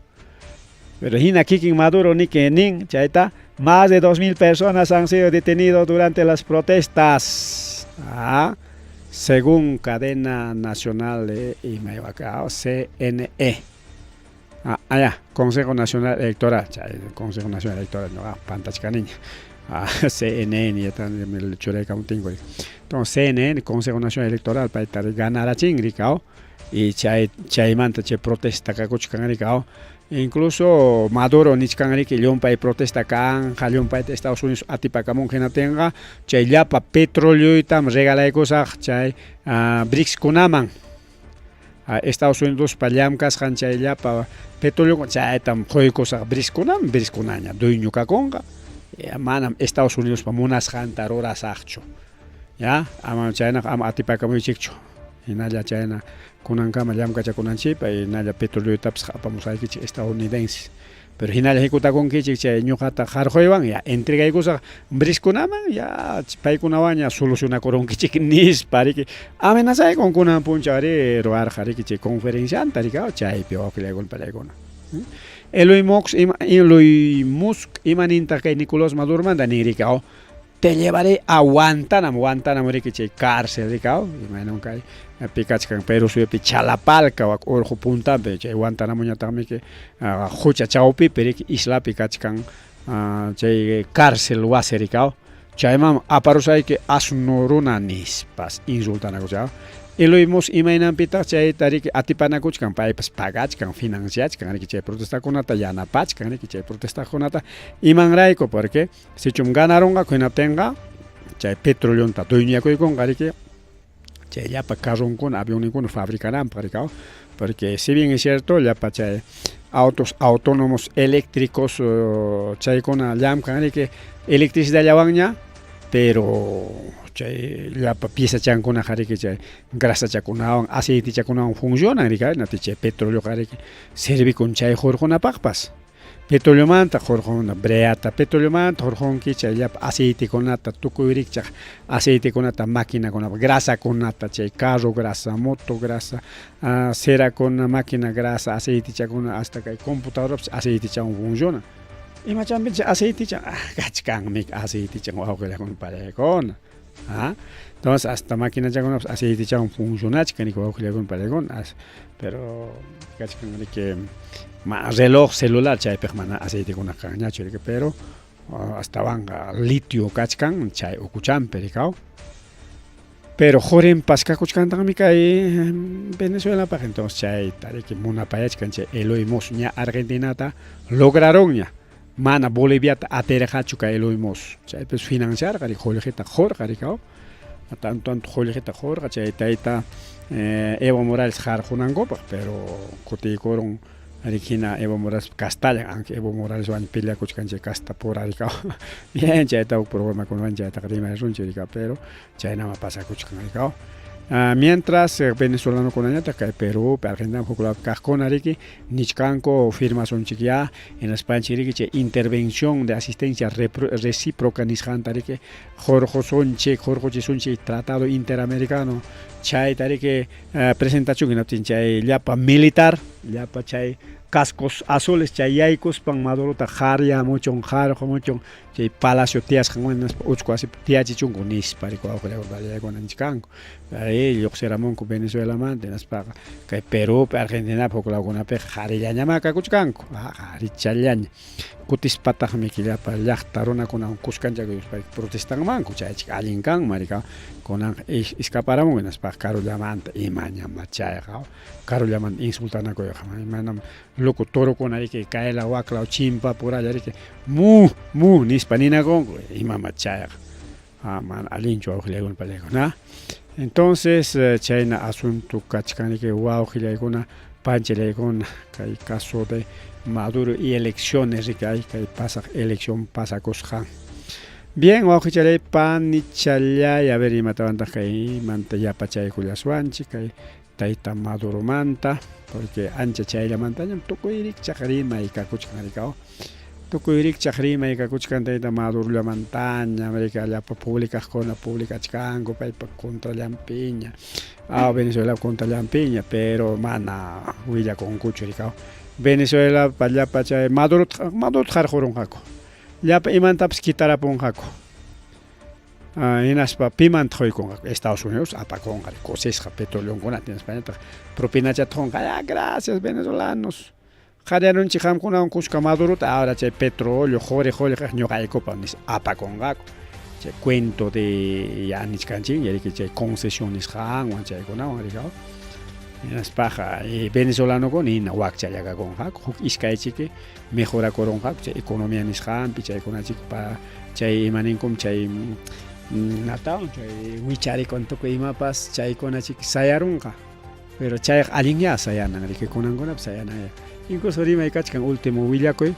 Pero hina Kikin Maduro ni que nin, chayta, más de 2000 personas han sido detenidos durante las protestas. Según cadena nacional de CNE. Consejo Nacional Electoral. Consejo Nacional Electoral, no, pantachka niña. CNN, ya también me choreca un tingo. Entonces, CNN, Consejo Nacional Electoral, para ganar a chingricao. Y chay manta, chay protesta, cacuchcangricao. Incluso Maduro nichkanri que yompay protesta kan yompay de Estados Unidos atipakamun genatenga chay llapa petróleo itam regalaykusaq chay BRICS kunaman Estados Unidos pallamkas han chay llapa petróleo chay tam qoykusaq BRICS kunaña dueño kakonga manam Estados Unidos pa munasqan tarurasaqchu ya ama chayna ama atipakamuchikchu hinalla chayna kunankama llamkacha kunanchipa y nalla petróleo taps apamusaykichik estadounidenses pero hinalla hikutakunkichik chay ñuqata qarquywan ya entregaykusaq BRICS kunaman ya paykunawan solucionakurunkichik nispariki amenazaykun kunan punchari ruarqariki chay conferencianta rikaw chaypi wawqillaykuna Elon Musk imaninta kay Nicolás Maduro manda nirikaw te llevaré a Guantánamo rikiche cárcel rikao imagino kay pikachkan Perú supi Chalapalca o orjo puntampe che Guantánamo ñatami que hucha chaupi perik isla pikachkan che cárcel wase rikao chaymam aparusay que asnuruna nispas insultanaku chao Eloimos imainan pita chay tarik atipanakuchkan paypas pagachkan financiachkan riki chay protestakunata yanapachkan riki chay protestakunata imanrayku porque si chum ganaronga kunatenga chay petroleonta dueñakuykunqa riki chay llapa carronkuna avionkuna fabricananpaq rikao porque si bien es cierto llapa chay autos autónomos eléctricos chaykuna llamkan riki electricidad llawanña pero chay llapa pieza chankuna qariki chay grasa chakunawan aceite chakunawan funcionan rika nati chay petróleo qariki servikun chay jorqunapaqpas petroleomanta jorquna breata petroleomanta jorqunki chay llapa aceitekunata tukuyrichaq aceitekunata maquinakunapa grasakunata chay carro grasa moto grasa cerakuna máquina grasa aceite chakuna hasta kay computadorapas aceite chakun funciona ima champi aceite chan kachkanmi aceite chan wawqillaykuna paraykuna entonces hasta máquina chakuna aceite chan funcionachkan ni wawqillaykuna paraykuna pero kachkan que reloj celular chaypik mana aceite kuna kanñachu pero hasta vanga litio kachkan chay ukuchampi rikaw pero joren paskakuchkantaqmi kay Venezuela pa entonces chay tariki munapayachkan chay Eloimos ña Argentinata lograronña mana Boliviata aterqachu kay Eloimos chaypis financiarqari qollejita jorqarikaw tanto qollejita jorqa chay tayta Evo Morales qarqunankupak pero kutiykuron Arikina Evo Morales Castalla, aunque Evo Morales van pelea con Casta por Arica. Bien, ya está un programa con Van Jata Rima Runcherica, pero ya nada más pasa con Arica. Mientras venezolano con Añata, que Perú, Argentina, Cascona Ricky, Nichcanco firma son chiquia en la España Ricky, intervención de asistencia recíproca Nisjantarique, Jorge Sonche, Jorge Sonche, Tratado Interamericano, Chay Tarique, presentación en la Chay Llapa militar, Llapa Chay. Cascos azules chayaicos pan Maduro tajaria mucho mucho chay palacio tías janguanas uchco así tiachi chungo nis parico vale con anchicanco ahí yo seramon con Venezuela man de las paga que Perú Argentina poco la una pe jaria ñamaca cuchcanco richallan kutis patah mikilla pa llaqtaruna kunan kuskancha que protestan manco chay alinkan marica kunan escaparamos en las paga caro llamanta y maña machaya caro llaman insultana ko manam loco toro con ahí que cae la huacla o chimpa por allá que mu ni hispanina con y mamachaya man alincho auxiliar palego na entonces China asunto kachkani que wow gilegona panchele con el caso de Maduro y elecciones que hay que pasa elección pasa cosja Bien, wawqichalay panichalay, a ver imatawantaq kay manta yapachaykullaswanchik kay tayta Maduromanta, porque ancha chayllamantañam tukuyrik chaqrimay kakuchkan rikaw. Tukuyrik chaqrimay kakuchkan tayta Madurollamantaña, América llapa publikaqkuna publikachkanku paypa contrallampiña, Venezuela contrallampiña, pero mana willakunkuchu rikaw. Venezuela llapa chay Maduro qarqurunqaku. Llapa imantapas quitarapunqaku. Hinaspa pimanta quykunqaku Estados Unidos apakunqa cosesqa petrolionkunata Españata propinachata qunqa, gracias venezolanos. Qaryanunchik qamkunawan kushka Madurota, ahora chay petróleo jore ñuqaykupa nis apakunqaku. Chay cuento de ya nisqanchik yariki chay concesiones qanwan chaykunawan rikaw. Hinaspaqa venezolanoku nina wakchallakakunqaku huk iskaychiki mejorakurunqaku chay economía nisqanpi chaykunachikpa chay imaninkum chay natawan chay wicharikun tukuy imapas chaykunachik sayarunqa, pero chay allinña sayanan rikikunankunapas sayanaya. Incluso rimay kachkan último willakuy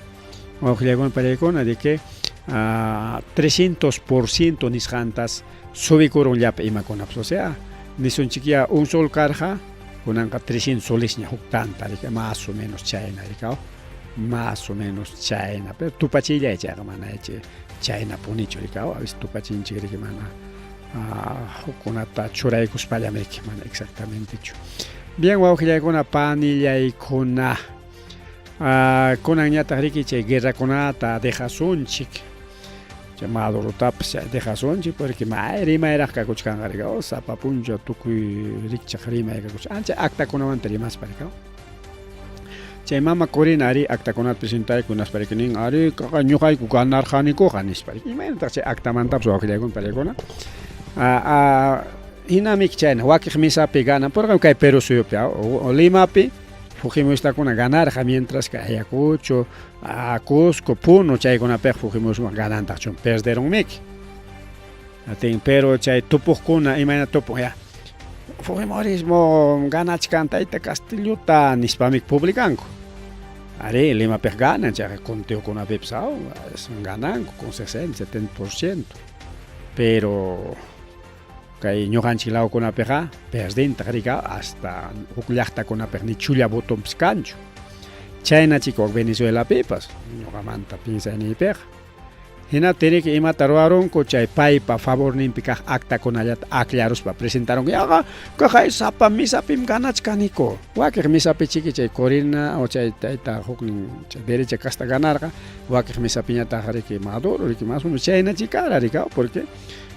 wawqillakuna paraykuna de que 300% nisqantas subikurun llapa imakunapas, o sea nisunchik ya un sol karqa kunanqa 300 soles ña huk tanta rika, más o menos chayna rikaw, más o menos chayna, pero tupachillay chayqa mana chayna punichu rikaw, a veces tupachinchik riki mana hukkunata churaykuspallam riki mana exactamente chu. Bien, wawqillaykuna panillaykuna kunan ñataq riki chay guerrakunata dejasunchik, chay Madurotapas dejasunchik porque rimayraq kakuchkanqa rikaw, sapa puncha tukuy rikchaq rimay kakuchkan ancha actakunamanta rimaspa rikaw. Chay mama Corina ari actakunata presentaykunaspa riki nin ari kaqa ñuqayku ganarqanikuqa nispa riki, imaynataq chay actamantapas wawqillaykuna paraykuna. Hinamik chayna wakiq misapi ganan, por ejemplo kay Perú suyupi o Limapi Fujimoristakuna ganarqa, mientras que Ayacucho, Cusco, Puno chaykunapik Fujimoristawan ganantaqchu perderonmiki. Pero chay tupuqkuna imayna tupuq ya Fujimorismo ganachkan tayta Castillota nispamik publicanku. Ari Limapik ganan chay conteukunapipas gananku con 60-70%, pero kay ñuqanchik lawkunapiqa perdintaq rika hasta huk llaqtakunapiq ni chulla botonpis kanchu. Chaynachik wak Venezuelapipas ñuqamanta pinsayniypiqa. Hina tirik imata ruwarunku chay paypa favorninpi kaq actakunallata aclaruspa presentaron yaqa kaqay sapa misapim ganachkaniku. Wakiq misapichiki chay Corina o chay tayta huknin chay derecha kasta ganarqa, wakiq misapiñataq riki Maduro riki más o menos chaynachikara rika, porque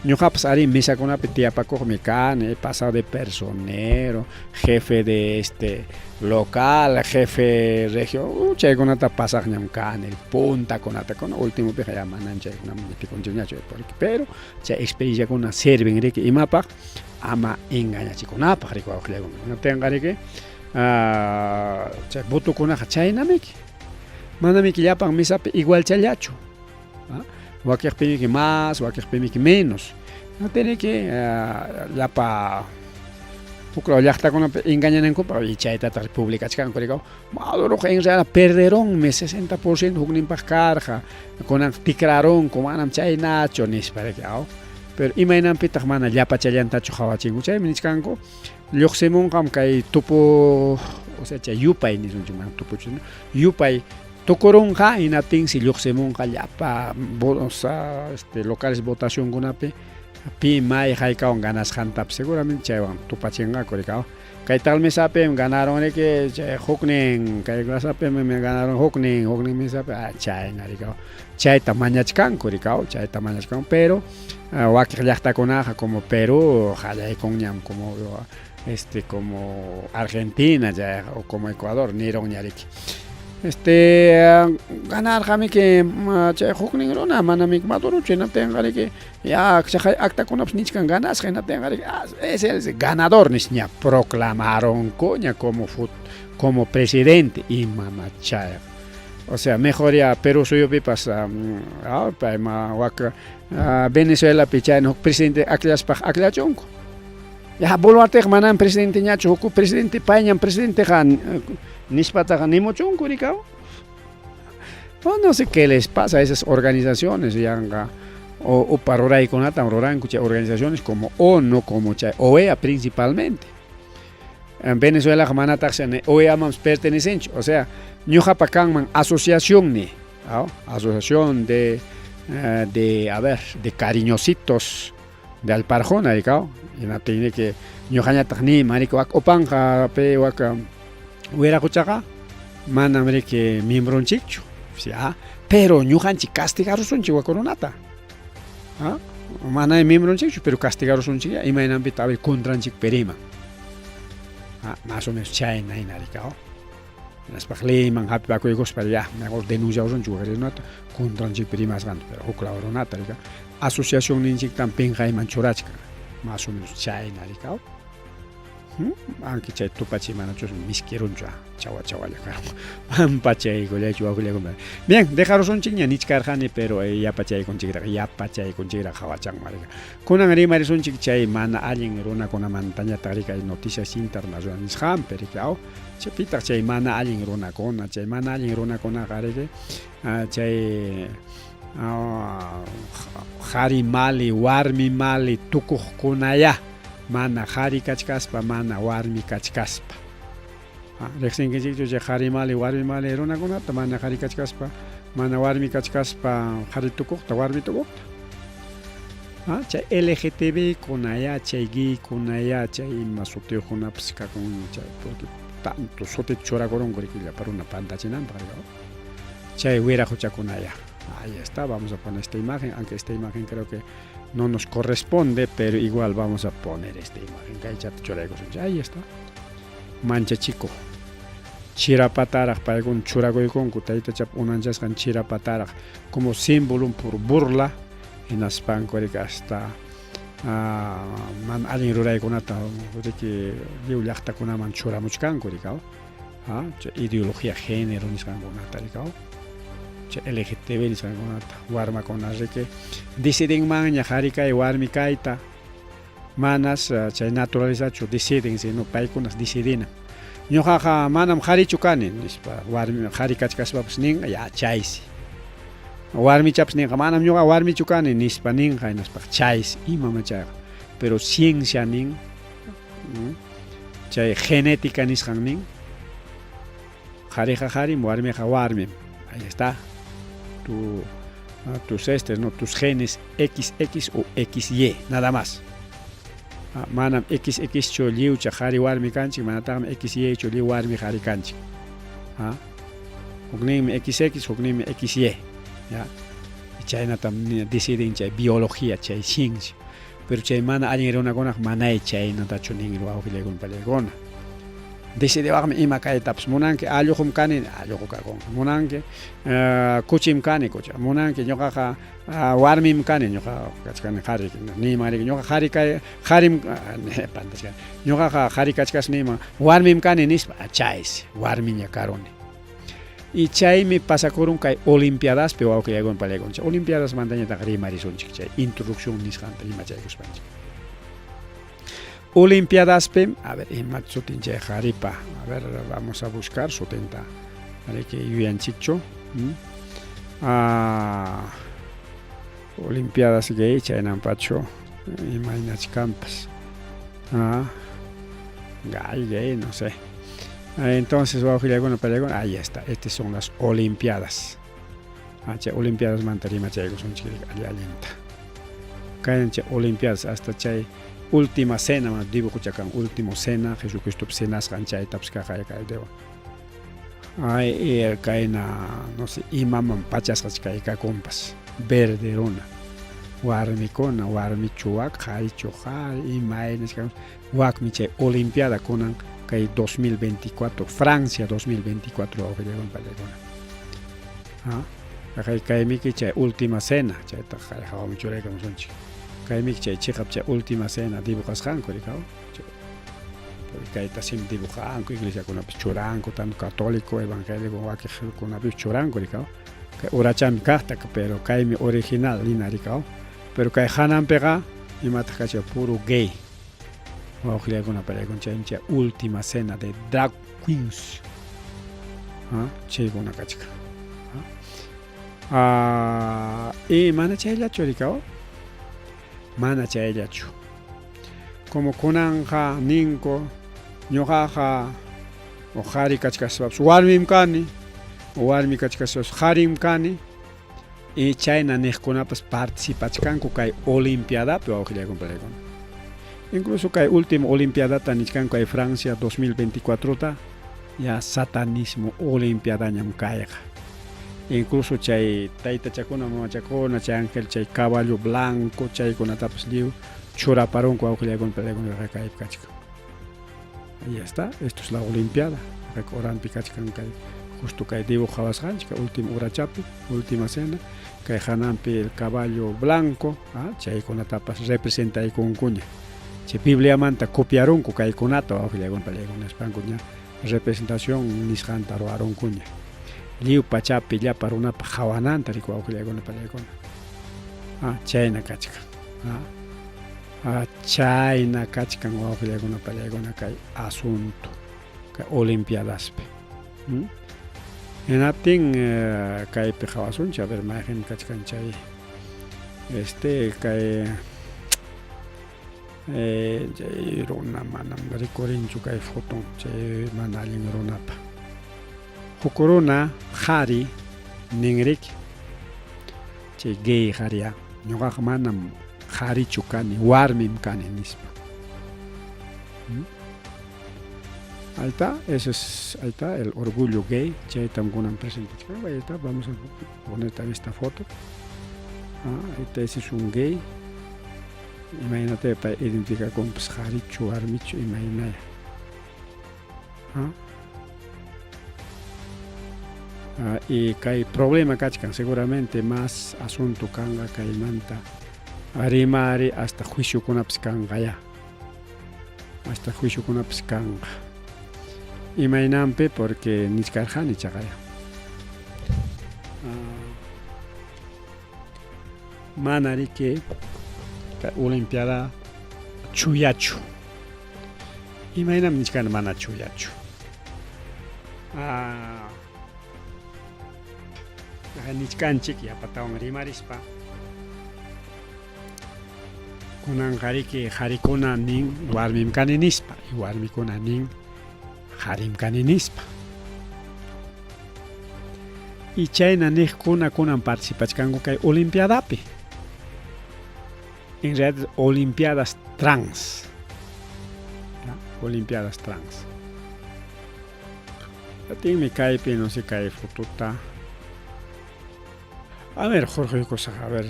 ñuqapas ari misakunapi tiyapakuqmi kani, he pasado de personero, jefe de local, jefe región, chaykunata pasaqñam kani, puntakunata kuna ultimopiqa ya manan chaykunaman ñatikunchikñachu, pero chay experienciakuna sirven riki imapaq ama engañachikunapaq riki wawqillaykuna. Ñutinqa riki chay votukunaqa chaynamiki, manamiki llapan misapi igual challachu. Wakiqpimiki más, wakiqpimiki menos. No tiene que llapa ukra llaqtakunapi engañanankupa y chaytataq publikachkanku rikaw. Maduroqa en realidad perderonmi 60% hukninpaq karqa, kunan tikraronku manam chaynachu nispa rikaw. Pero imaynanpitaq mana llapa challantachu qhawachinku chaymi niskanku lluqsimunqam kay tupu, o sea chay yupay nisunchik mana tupuchu, yupay tukurunqa hinatinsi lluqsimunqa llapa locales votacionkunapi pi may haykawan ganasqantapi seguramente chaywan tupachinqaku rikaw. Kay tal mesapim ganaron riki chay huknin, kay mesapim ganaron huknin mesapi chayna rikaw. Chayta mañachkanku rikaw, chayta mañachkanku, pero wakiq llaqtakunaqa como Perú qallaykunñam como Argentina ya, o como Ecuador nironña riki. Ganarqami que chay huknin runa manamik Maduro chaynatinqa riki ya chay actakunapas nichkan ganasqa hinatinqa riki es el ganador nisña proclamaronku ña como presidente imama chay. O sea, mejor ya Perú suyupipas Venezuelapi chayna huk presidente acllaspaq acllachunku. Ya Boluarteqa manam presidente ñachu, huk presidente payñam presidenteqa nispataqa nimuchunku rikaw. No sé qué les pasa a esas organizaciones, yanqa o para ruraykunata ruranku chay organizaciones como ONU, como chay OEA principalmente. En Venezuela manataq OEA mams pertenecencho, o sea, ñuqapa kanman asociación ni, ¿no? Asociación de de cariñositos de Alparjona, ¿no? Y no tiene que ñuqañataq ni marico wak opanja pe waka huera kuchaqa mana que miembronchikchu, pero ñuqanchik castigarusunchik wakununata. ¿Ah? Mana miembronchikchu, pero castigarusunchik imaynanpita a ver contranchik periman. Más o menos chay nainarikao. Las pagleman happy bakoygos para ya, mejor denunciarusunchik wakununata contranchik perimas ganto, pero huklaurunata rika. Asociación ninchik también hayman churachka. Más o menos chay narikao. Aunque chay tupachi manachos miskiruncha chawa pachay golecho agulego. Bien, dejaros un chiña nichkarjani, pero ya pachay conchigra hawachang marica. Kunan ari marisun chay mana alguien runa con montaña tarika y noticias internacionales ham pericao. Chepita chay mana alguien runa con garege chay hari mali warmi mali tukuj kunaya. Mana hari kachkaspa, mana warmi kachkaspa. Rexinkichikchu chay hari mali, warmi mali runakunata, mana hari kachkaspa, mana warmi kachkaspa, hari tukukta, warmi tukukta. Chay LGTB kunaya, chay gay kunaya, chay masutiujunapas kakun chay, porque tanto sotet chorakoron gorikilla para una pantachinampa, chay huirajucha kunaya. Ahí está, vamos a poner esta imagen, aunque esta imagen creo que no nos corresponde, pero igual vamos a poner esta imagen. Ahí está. Mancha chico. Chirapataraj para algún churagoycon, kutaita chap unanchascan chirapataraj como símbolo por burla en aspancorika hasta man alguien ruraykunata que liullaqta kunaman churamuchkankurika. Ideología género nisqankunata rikao. LGTB nisqankunata warmakunata que deciden maña harika y warmi kaita manas chay naturalizachu deciden sino paykunas decidina ñuqaqa manam harichu kani nispa warmi hari kachkaspapas nin ya chaysi warmi chapas ninqa manam ñuqa warmichu kani nispa ninqa hinaspa chaysi imama chayqa pero ciencia nin chay genética nisqan nin hariqa harim warmiqa warmim. Ahí está. Tus genes XX o XY, nada más. Manam XX choliu chahari warmi kanchik, manatam XY choliu warmi hari kanchik. Huknim XX, huknim XY. Ya. Chayna tam deciden chay biología, chay ciencia. Pero chay mana alguien era una gona, manay chay no tacho ningro augilegon palegona. Decide waqmi ima kaytapas munanki alluqum kani alluqu kakun munanki kuchim kani kucha munanki ñuqaqa warmim kani ñuqa kachkani qhari nimariki ñuqa qhari kay qharim pantashkani ñuqaqa qhari kachkas nima warmim kani nispa chaysi warmiña karuni y chaymi pasakurun kay olimpiadaspi wawqillaykun palaykun olimpiadas mantañataq rimarisunchik chay introducción nisqanta ima chaykuspanchik. Olimpiadaspe, a ver, Matsutinche Jaripa, a ver, vamos a buscar su tenta, vale, que Yuyanchicho, Olimpiadas gay, Chainampacho, y Mainach Campas, gay, no sé. Entonces, ahí está, estas son las Olimpiadas. Olimpiadas Mantarima Chaygo son alienta. Caen Olimpiadas hasta Chay. Última cena, más dibujo chacan, última cena, Jesucristo cenas gancha etapas caja dewa. Ay, caena, no sé, imaman pachas caika compas, verde runa, warmicona, warmichuak, haichoja, imaines, wakmiche, Olimpiada conan, kai 2024, Francia 2024, o que llevan para legona. Kai mikiche, última cena, chaita, jao michureka, musonchi. Kaimik chay chiqapcha última cena dibujas rikao kayta sim dibujanko iglesia kunapish churanko tanto católico evangélico wakij kunapish churanko rikao kay urachami kaqta pero kaymi original lina rikao pero kay hananpiqa imataq kacha puro gay wawqillaykunapa palaykun chaymi última cena de drag queens chaykuna kachka Y mana chayllachu rikao, mana chayllachu. Como kunanja ninko, ñuqaqa qhari kachkaspapas warmim kani, warmi kachkaspapas qharim kani, y chayna niqkunapas participachkanku kay olimpiadapi wawqillaykunparaykuna. Incluso kay último olimpiadata nichkanku kay Francia 2024ta ya satanismo olimpiadañam kayqa. Incluso chay taytachakuna mamachakuna chay ángel chay caballo blanco chaykunatapas lliw churaparunku wawqillaykunparaykuna kaypi kachkan. Ahí está, esto es la olimpiada. Oranpi kachkan kay justo kay dibujawasqanchik última urachapi, última cena, kay hananpi el caballo blanco, chaykunatapas representaykunkuña. Chay Bibliamanta copiarunku kaykunata wawqillaykunparaykuna nispankuña representación nisqanta ruwarunkuña. Lliw pachapi llapa runapa hawananta riku wawqillaykunaparaykuna. Chayna kachkan. Chayna kachkan wawqillaykunaparaykuna kay asunto kay olimpiadaspi. Hinaptin kaypi hawasunchik, a ver mayjin kachkan chay kay chay runa manam rikurinchu kay foton chay mana allin runapa. Huk runa qhari ninrik chay gay qhariya ñuqaqa manam qharichu kani, warmim kani nispa. Ahí está, eso es, ahí está el orgullo gay, chaytam kunan presentachkan. Ahí está, vamos a poner también esta foto. Ahí está, ese es un gay. Imagínate para identificar con qharichu, warmichu, imagínate. Y kay problema kachkan seguramente más asunto kanga kay manta arimari hasta juicio kunapas kanga ya. Hasta juicio kunapas kanga. Imaynampi porque niskarjani chaqaya. Mana riki olimpiada chuyachu. Imaynam niskana mana chuyachu. Niskanchik yapatawan rimarispa kunan qariki qarikuna nin warmim kani nispa y warmikuna nin qarim kani nispa. Y chayna niqkuna kunan participachkanku kay olimpiadapi. En realidad olimpiadas trans. Olimpiadas trans. Tinmi kaypi no sé kay fotuta. A ver, Jorge cosa, a ver,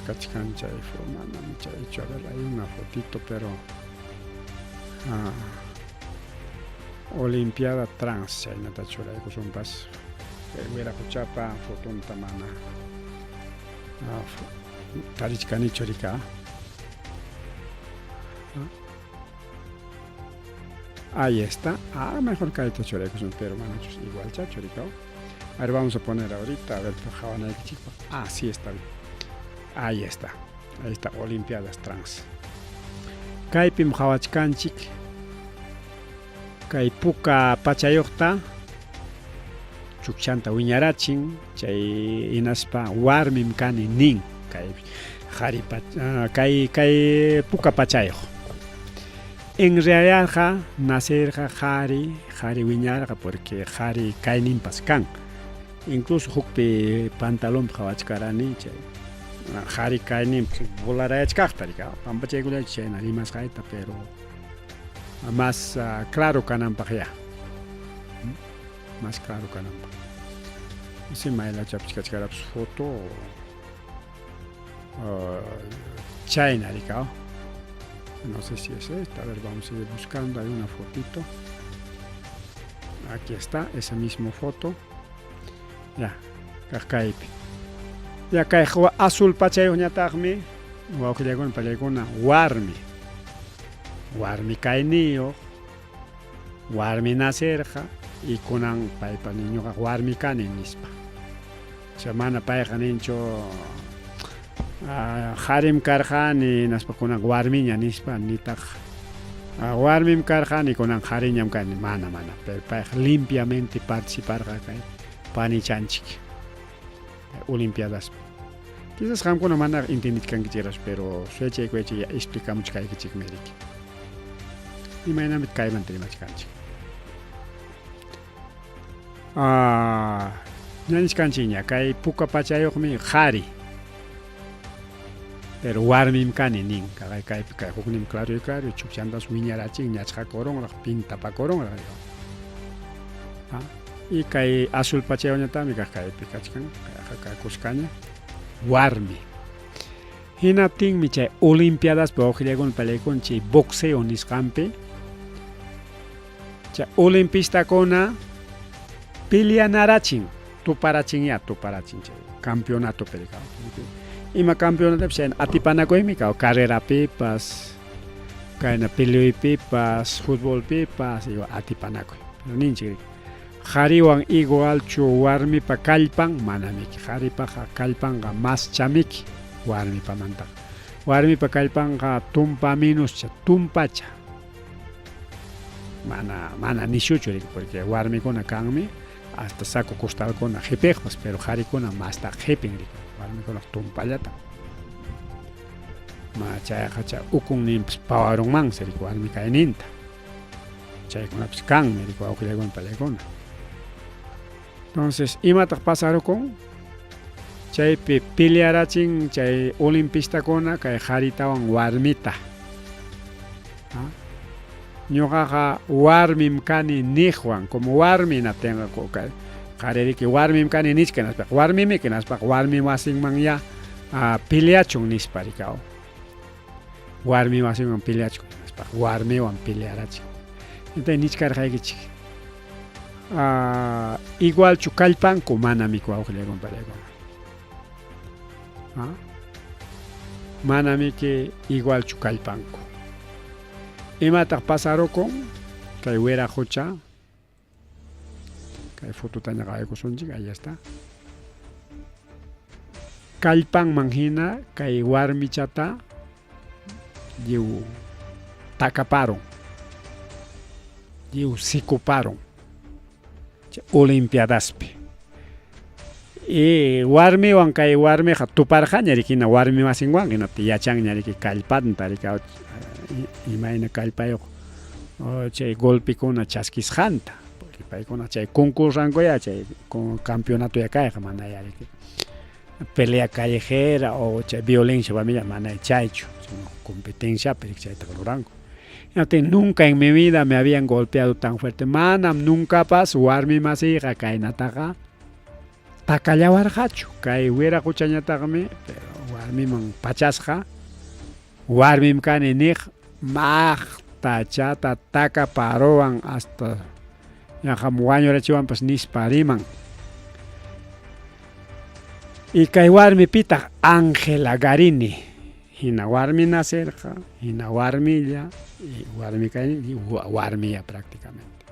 kachkan chay manam chaychu, a ver, hay una fotito, pero olimpiada trans chaynata churaykusunpas wira huchapa fotonta mana tarichkanichu rika. Ahí está. Mejor kayta churaykusun, pero manachus igual chacho rika. A ver, vamos a poner ahorita, a ver, chico. Sí está bien. Ahí está. Ahí está, Olimpiadas Trans. Kaypim hawachkanchik. Kay puka pachayuqta chukchanta wiñarachin, chay inaspa warmim kani nin kay puka pachayuq. En realidad nacerja jari wiñarqa porque jari kayninpas kan. Incluso hukpi pantalón hawachkarani chay jari kaynin volarayachkaqta rika pampachaykullachi chayna rimasqayta, pero más claro kananpaq ya. Más claro kananpaq. Si maylachapish kachkarapish foto chayna rika. No sé si es esta, a ver, vamos a ir buscando, hay una fotito. Aquí está, esa misma foto. Ya, kaypi. Ya kay azul pachayuqñataqmi wawqillaykuna pallaykuna warmi kayniyuq, warmi nacerqa y kunan paypa niñuqa warmi kani nispa. Mana payqa ninchu harim karqani naspa kunan warmiña nispa nitaq warmim karqani kunan hariñam kani mana pero payqa limpiamente participarqa kay panichanchik. Olimpiadas. Quizás hamkuna mana intenditkankichirash, pero suechaykuechi explicamuchkaykichik meriki. Imaynamit kayman trimachkanchik. Ñanishkanchik ña kay puka pachayuqmi qhari. Pero warmim kani nin, kay huknim claro chukchantas wiñarachik ñachqa koronraq pintapakoronraq. Y kay azul pachayuqñatami kaypi kachkan, kay kushkaña warmi. Hinaptinmi chay olimpiadaspi wawqillaykunawan palaykunchik boxeo nisqanpi. Chay olimpistakuna peleanarachin, tuparachin chay campeonato perikaw. Ima campeonato chay atipanakuymi kaw carrerapipas, kayna peleuypipas, futbolpipas atipanakuy. Pero ninchik qhariwan igualchu warmipa kallpan manamiki. Qharipaqa kallpanqa mas chamiki warmipa mantaqa. Warmipa kallpanqa tumpa minuscha, tumpacha. Mana nishuchu porque warmikuna kanmi hasta saco costalkuna qhipiqpas, pero qharikuna masta qhipin warmikuna tumpallata. Chayqa chay ukunninpas pawarunmansi warmi kayninta. Chaykunapas kanmi wawqillaykuna palaykuna. Entonces, imataq pasarukun chaypi pelearachin chay olimpistakuna kay qharitawan warmita. Ñuqaqa warmim kani niqwan, como warmi natenqa qhaririki warmim kani nishka naspaq, warmimi naspaq warmi wasinman ya peleachun nispa rikaw. Warmi wasinman peleachun naspaq warmiwan pelearachin. Entonces nishkarqaykichik igualchu kallpanku manami wawqillaykuna palaykuna. Manamiki igualchu kallpanku. Imataq pasarukun kay wira hucha, kay fototaña qaykusunchik, ahí está. Kallpanman hina kay warmichata lliw takaparon, lliw sikuparon olimpiadaspi. Y warmiwan kay warmiqa tuparqañariki hina warmi wasinwan hinata yachanñariki kallpanta rikaw imayna kallpayuq chay golpikuna chaskisqanta, porque paykuna chay concursankuya chay campeonato kayqa mana yariki pelea callejera o chay violencia warmilla mana chaychu, competenciapi chayta ruranku. Nunca en mi vida me habían golpeado tan fuerte. Manam nunca pas warmi masiqa kaynataqa takallawarqachu. Kay wira huchañataqmi, pero warmiman pachasqa, warmim kani niq maqtachata takaparuwan hasta ñaqam wañurachiwanpas nispa riman. Y kay warmipitaq Ángela Garini hina warmi nacerqa, hina warmilla, y warmi kay warmiya prácticamente.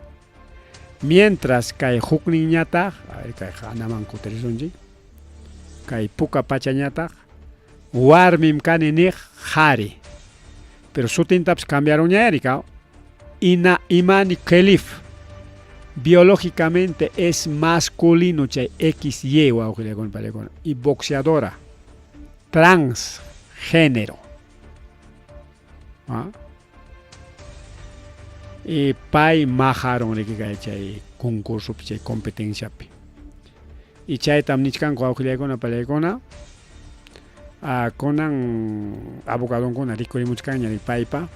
Mientras kay hukninñataq, kay hanaman kutirisunchik, kay puka pachañataq warmim kani niq qhari, pero sutintapas cambiaruñarika. Imani Khelif biológicamente es masculino chay XY wawqillaykuna palaykuna, y boxeadora transgénero. Y pay majaron riki kay chay concurso chay competenciapi. Y chaytam nichkanku wawqillaykuna palaykuna kunan abogadonkuna rikurimuchkanña paypa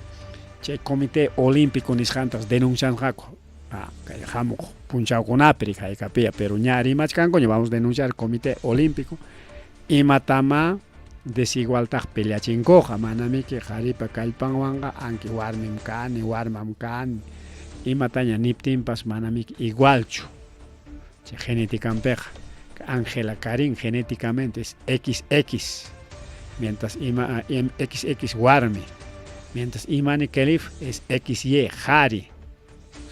chay comité olímpico nisqantas denuncianqaku kay hamuq punchawkunapi hayk'apilla, pero ña rimachkanku ña vamos a denunciar comité olímpico imatama desigualdad peleachinkuqa, manamiki qharipa kallpanwanqa anki warmim kani, warmam kani, imataña niptinpas manamiki igualchu chay genéticanpiqa. Ángela Karin genéticamente es XX, mientras XX warmi, mientras Imani Khelif es XY qhari,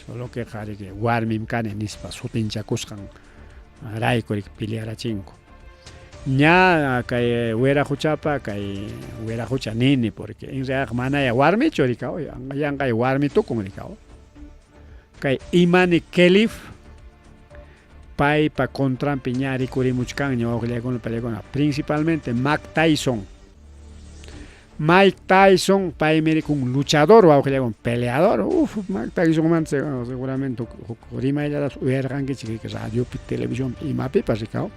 solo que qhari que warmim kani nispa sutinchakusqan rayku pelearachinku. Ña kay wira huchapa kay wira hucha nini, porque en realidad manaya warmichu rikaw, yanqay warmi tukun rikaw. Kay Imani Khelif paipa contrampi ñari kurimuchkan ñawaqllaykuna pallaykuna principalmente Mike Tyson paymiri kun luchador wawqillaykuna peleador Mike Tyson man seguramente rimayllatas uyarqankichik radiopi televisión imapipas rikaw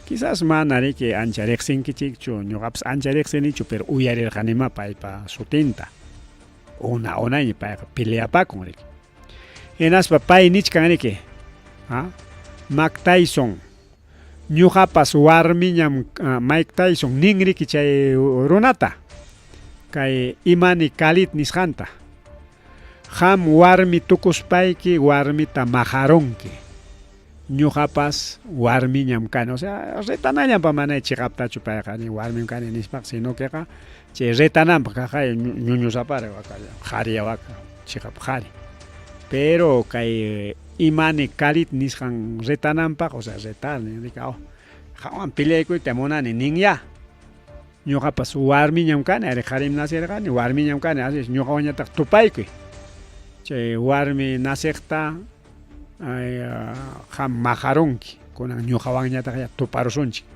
quizás mana riki ancha riqsinkichikchu ñuqapas ancha riqsinichu pero uyarirqanima paypa sutinta onaña payqa peleapakun riki hinaspa pay nichkan riki Mike Tyson ñuqapas warmiñam Mike Tyson nin riki chay runata kay imani Khalid nisqanta qam warmi tukuspayki warmita majaronki ñuqapas warmiñam kani o sea retanallanpa mana chiqaptachu payqa ni warmim kani nispaq sino queqa chay retananpaq kaqay ñuñusapara qhariya waka chiqap qhari pero kay imani Khalid nisqan retananpaq o sea retani rika qhawan peleaykuyta munani ninya ñuqapas warmiñam kani ari qharim nasirqani warmiñam kani así ñuqawañataq tupaykuy chay warmi nasiqta qam majaronki kunan ñuqawanñataq tuparusunchik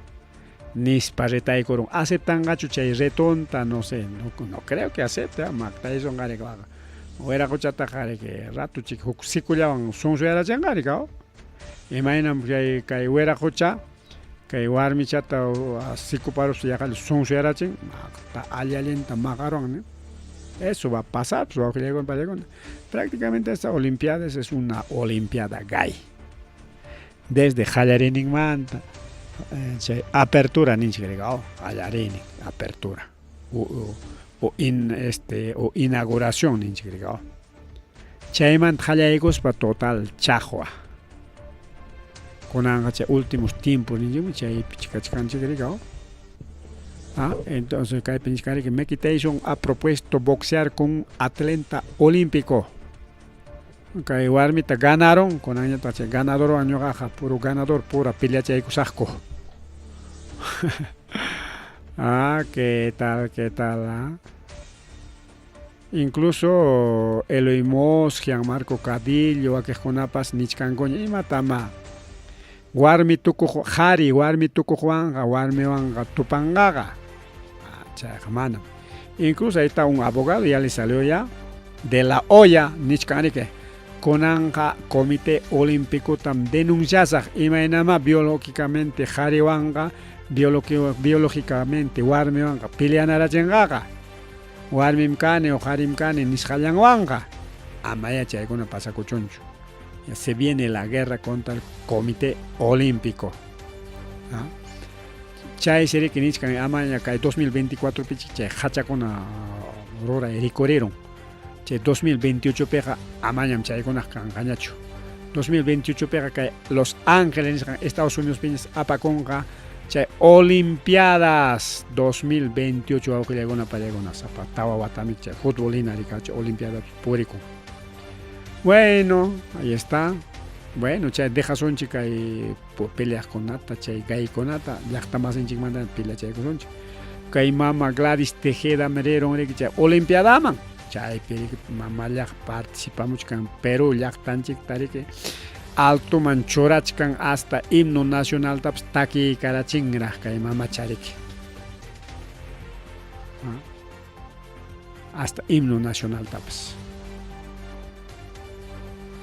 nispa retaykurun aceptanqachu chay retonta no sé no creo que acepte Mike Tyson qari wayraquchataq qari que ratuchik huk sikullawan sunsuyarachinqari imaynam kay wayraqucha kay warmichata sikuparus yaqali sunsuyarachin allialinta majaron eso va a pasar prácticamente esta olimpiada es una olimpiada gay desde Hallarining manta apertura ninchigregao Hallarining apertura o inauguración ninchigregao chayman Hallayguspa total chajwa kunanqa chay últimos tiempos ninchimi chay pichkachkanchigregao entonces que Mike Tyson ha propuesto boxear con un atleta olímpico que warmita ganaron con año ganador año gaja puro ganador pura pelea chaykusaqku qué tal incluso Eloy Moss Gianmarco Cadillo aquejkunapas nichkankuña imatama warmi tukuq qhari warmi tukuqwanqa warmiwanqa tupanqaqa mana incluso ahí está un abogado ya le salió ya de la olla nichkanike kunanqa comité olímpico tam denunciasaq imaynama biológicamente qhariwanqa biológicamente warmiwanqa peleanarachinqaqa warmim kani o qharim kani nisqallanwanqa amaya chaykuna pasakuchunchu se viene la guerra contra el comité olímpico chay serie que nichkan amaña kay 2024 pichi chay hachakuna rura recorrieron chay 2028 peja amañam chaykuna kanqañachu 2028 peja kay Los Ángeles Estados Unidos piñas apakonqa chay Olimpiadas 2028 awqillaykuna pallaykuna sapa tawa watamik chay futbolina rikachu Olimpiada puriku bueno ahí está. Bueno, chay dejasonchik kay peleaqkunata chay gaykunata llaqtamasinchik manta pelea chaykusunchik kay mama Gladys Tejeda Merero riki chay Olimpiadaman chaypi mamallaq participamuchkan Perú llaqtanchik tariki altuman churachkan hasta himno nacionaltapas takikarachinraq kay mama chariki hasta himno nacionaltapas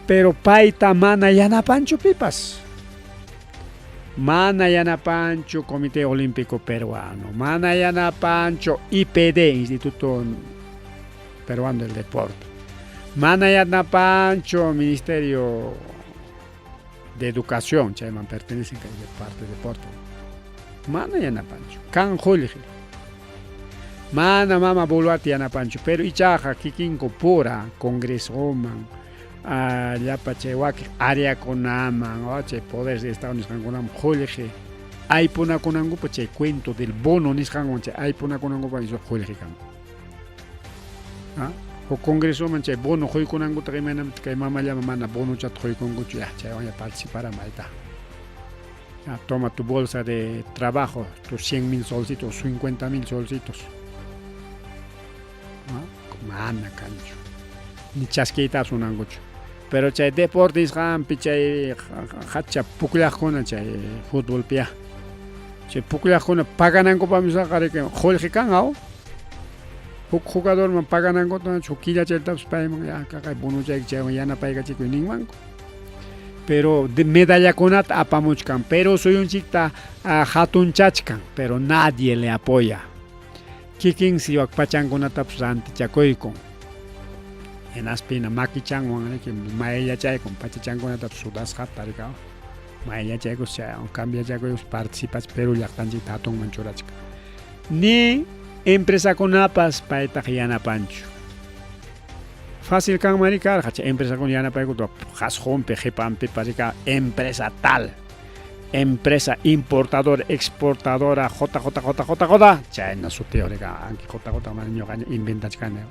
pero paita mana yanapanchu pipas mana yanapanchu Comité Olímpico Peruano mana yanapanchu IPD Instituto Peruano del Deporte mana yanapanchu Ministerio de Educación chayman pertenecen que de parte de deporte mana yanapanchu kan qulli mana mama Boluarte yanapanchu pero ichaqa kikinko pura congresoman llapa chay waki áreakunaman chay poderes de Estado nisqankunaman qulli aypunakunankupa chay cuento del bono nisqanwan chay aypunakunankupa iso qulli kan o congresoman chay bono quykunankuta imanamanta kay mamallama mana bonochata quykunkuchu chaywan participara mayta toma tu bolsa de trabajo tus 100,000 solcitos 50,000 solcitos mana kanchu ni chasquita sunankuchu pero chay deportes hampi chay hacha puklaqkuna chay fútbol pia chay puklaqkuna paganankupamis qarika Jorge kan huk jugador man paganankuta chukilla chaytapas payman kaqay bunuychay chaywan yanapayqa chikuy ninmanku pero de medallakunata apamuchkan pero suyunchikta hatunchachkan pero nadie le apoya kikin siwak pachankunatapas rantichakuykun enaspina makichanwan mayllachaykun pachachankunatapas sudasqa tarikaw mayllachaykus chay cambiachakuykus participas Perú llaqtanchikta hatunman churachka ni empresakunapas paytaq yanapanchu fácil kan marikar chay empresakuna yanapaykuta hasqunpi qhipanpi parika empresa tal empresa importadora exportadora J chayna sutiorika anki J man ñuqaña inventachkani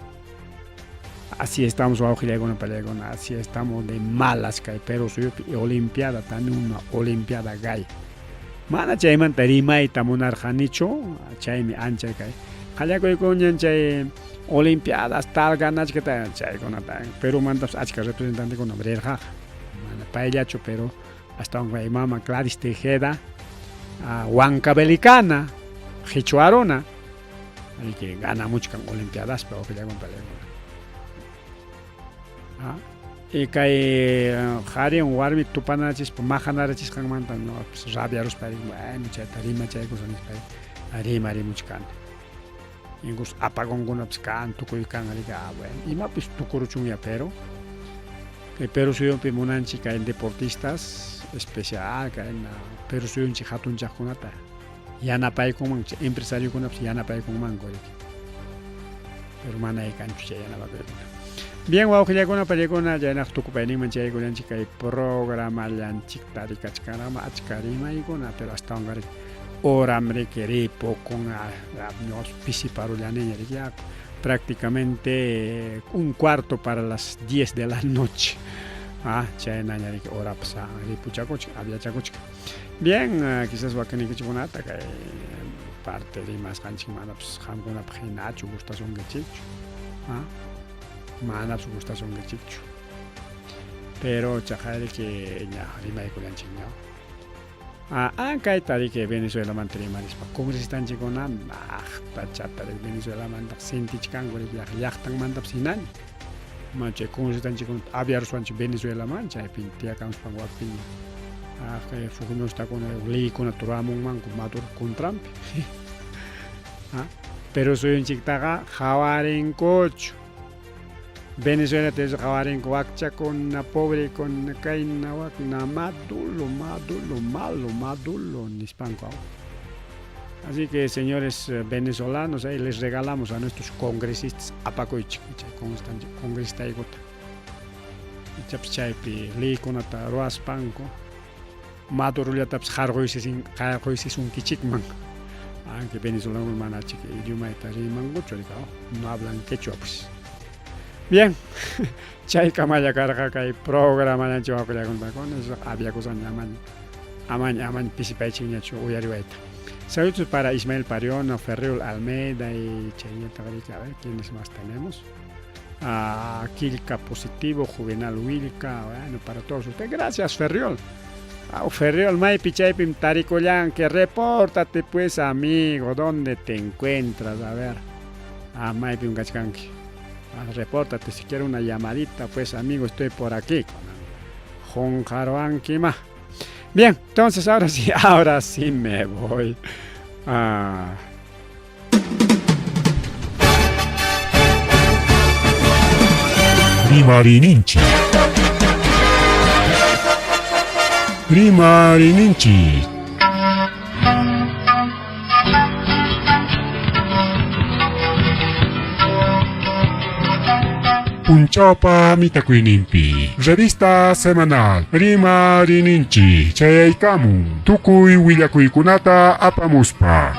así estamos wawqillaykuna pallaykuna así estamos de malas kay Perú suyupi olimpiada tani una olimpiada gay mana chaymanta rimayta munarqanichu chaymi ancha kay qallakuykunñan chay olimpiadas tal ganachkata chaykunata Perú mantas achka representantekuna rirqaq mana payllachu pero hasta mama Gladys Tejeda Huancabelicana Hichuaruna que gana mucho con olimpiadas pero que llaman pallaykuna y kay qhariwan warmi tupanachis majanarachis kanmanta no rabiarus pay bueno chayta rima chaykusan pay rima rimuchkani incluso apagonkunapas kan tukuykan rika bueno imapis tukuruchunña pero kay Perú suyunpi munanchik kay deportistas especial kay Perú suyunchik hatunchaqkunata yanapaykunman empresariokunapas yanapaykunmanku riki pero mana aykanchu chay yanapakuykuna bien wawqillaykuna pallaykuna chaynaq tukupayninman chaykunanchik kay programallanchikta rikachkanama achka rimaykuna pero ashtawan riki horam riki ripukun pisiparullaniña riki prácticamente un cuarto para las 10 de la noche chaynaña riki horapas ripuchakuchka aviachakuchka bien quizás wakanikichikunata kay parte rimasqanchik manapas qamkunapas hinachu gustasunkichikchu manapas gustasunkichikchu pero chaqay riki ña rimaykullanchik ña kayta riki Venezuelamanta rimarispa congrestanchikkuna chata riki Venezuelamanta sentichkanku riki llaqtanmantapas hinaña mana chay congrestanchikkuna aviaruspanchik Venezuelaman chaypi tiyakamuspan wakpiña kay fukñushtakuna leykuna turamunmanku Maduro contrampi pero suyunchiktaqa hawarinkuchu Venezuela teso hawarinko wakchakuna pobrekuna kayna wakna madulo nispanku así que señores venezolanos ahí les regalamos a nuestros congresistas apakuychik congresistaykuta ichapas chaypi leykunata ruwaspanku Madurollatapas qarquysisunkichikman aunque venezolano manachik idiomayta rimankuchu rika no hablan quechua pues bien chayka mallakarqa kay programallanchik wawqillakunapakuna aviakusan amañ pisipaychikñachu uyariwayta saludos para Ismael Pariona, Ferriol Almeida y Chayneta Rica, a ver quiénes más tenemos. Kilka Positivo, Juvenal Wilka, bueno, para todos ustedes. Gracias, Ferriol. Ferriol, May Pichaypim Taricoyan, que repórtate pues, amigo, ¿dónde te encuentras? A ver, May Pim Gachkanki. Repórtate, si quieres una llamadita, pues, amigo, estoy por aquí. Jonjaroankima. Bien, entonces ahora sí me voy. Rimarininchi. Punchapa Mitakuinimpi. Revista semanal Rimarininchi. Chayaykamu. Tukuy willakuykunata apamuspa.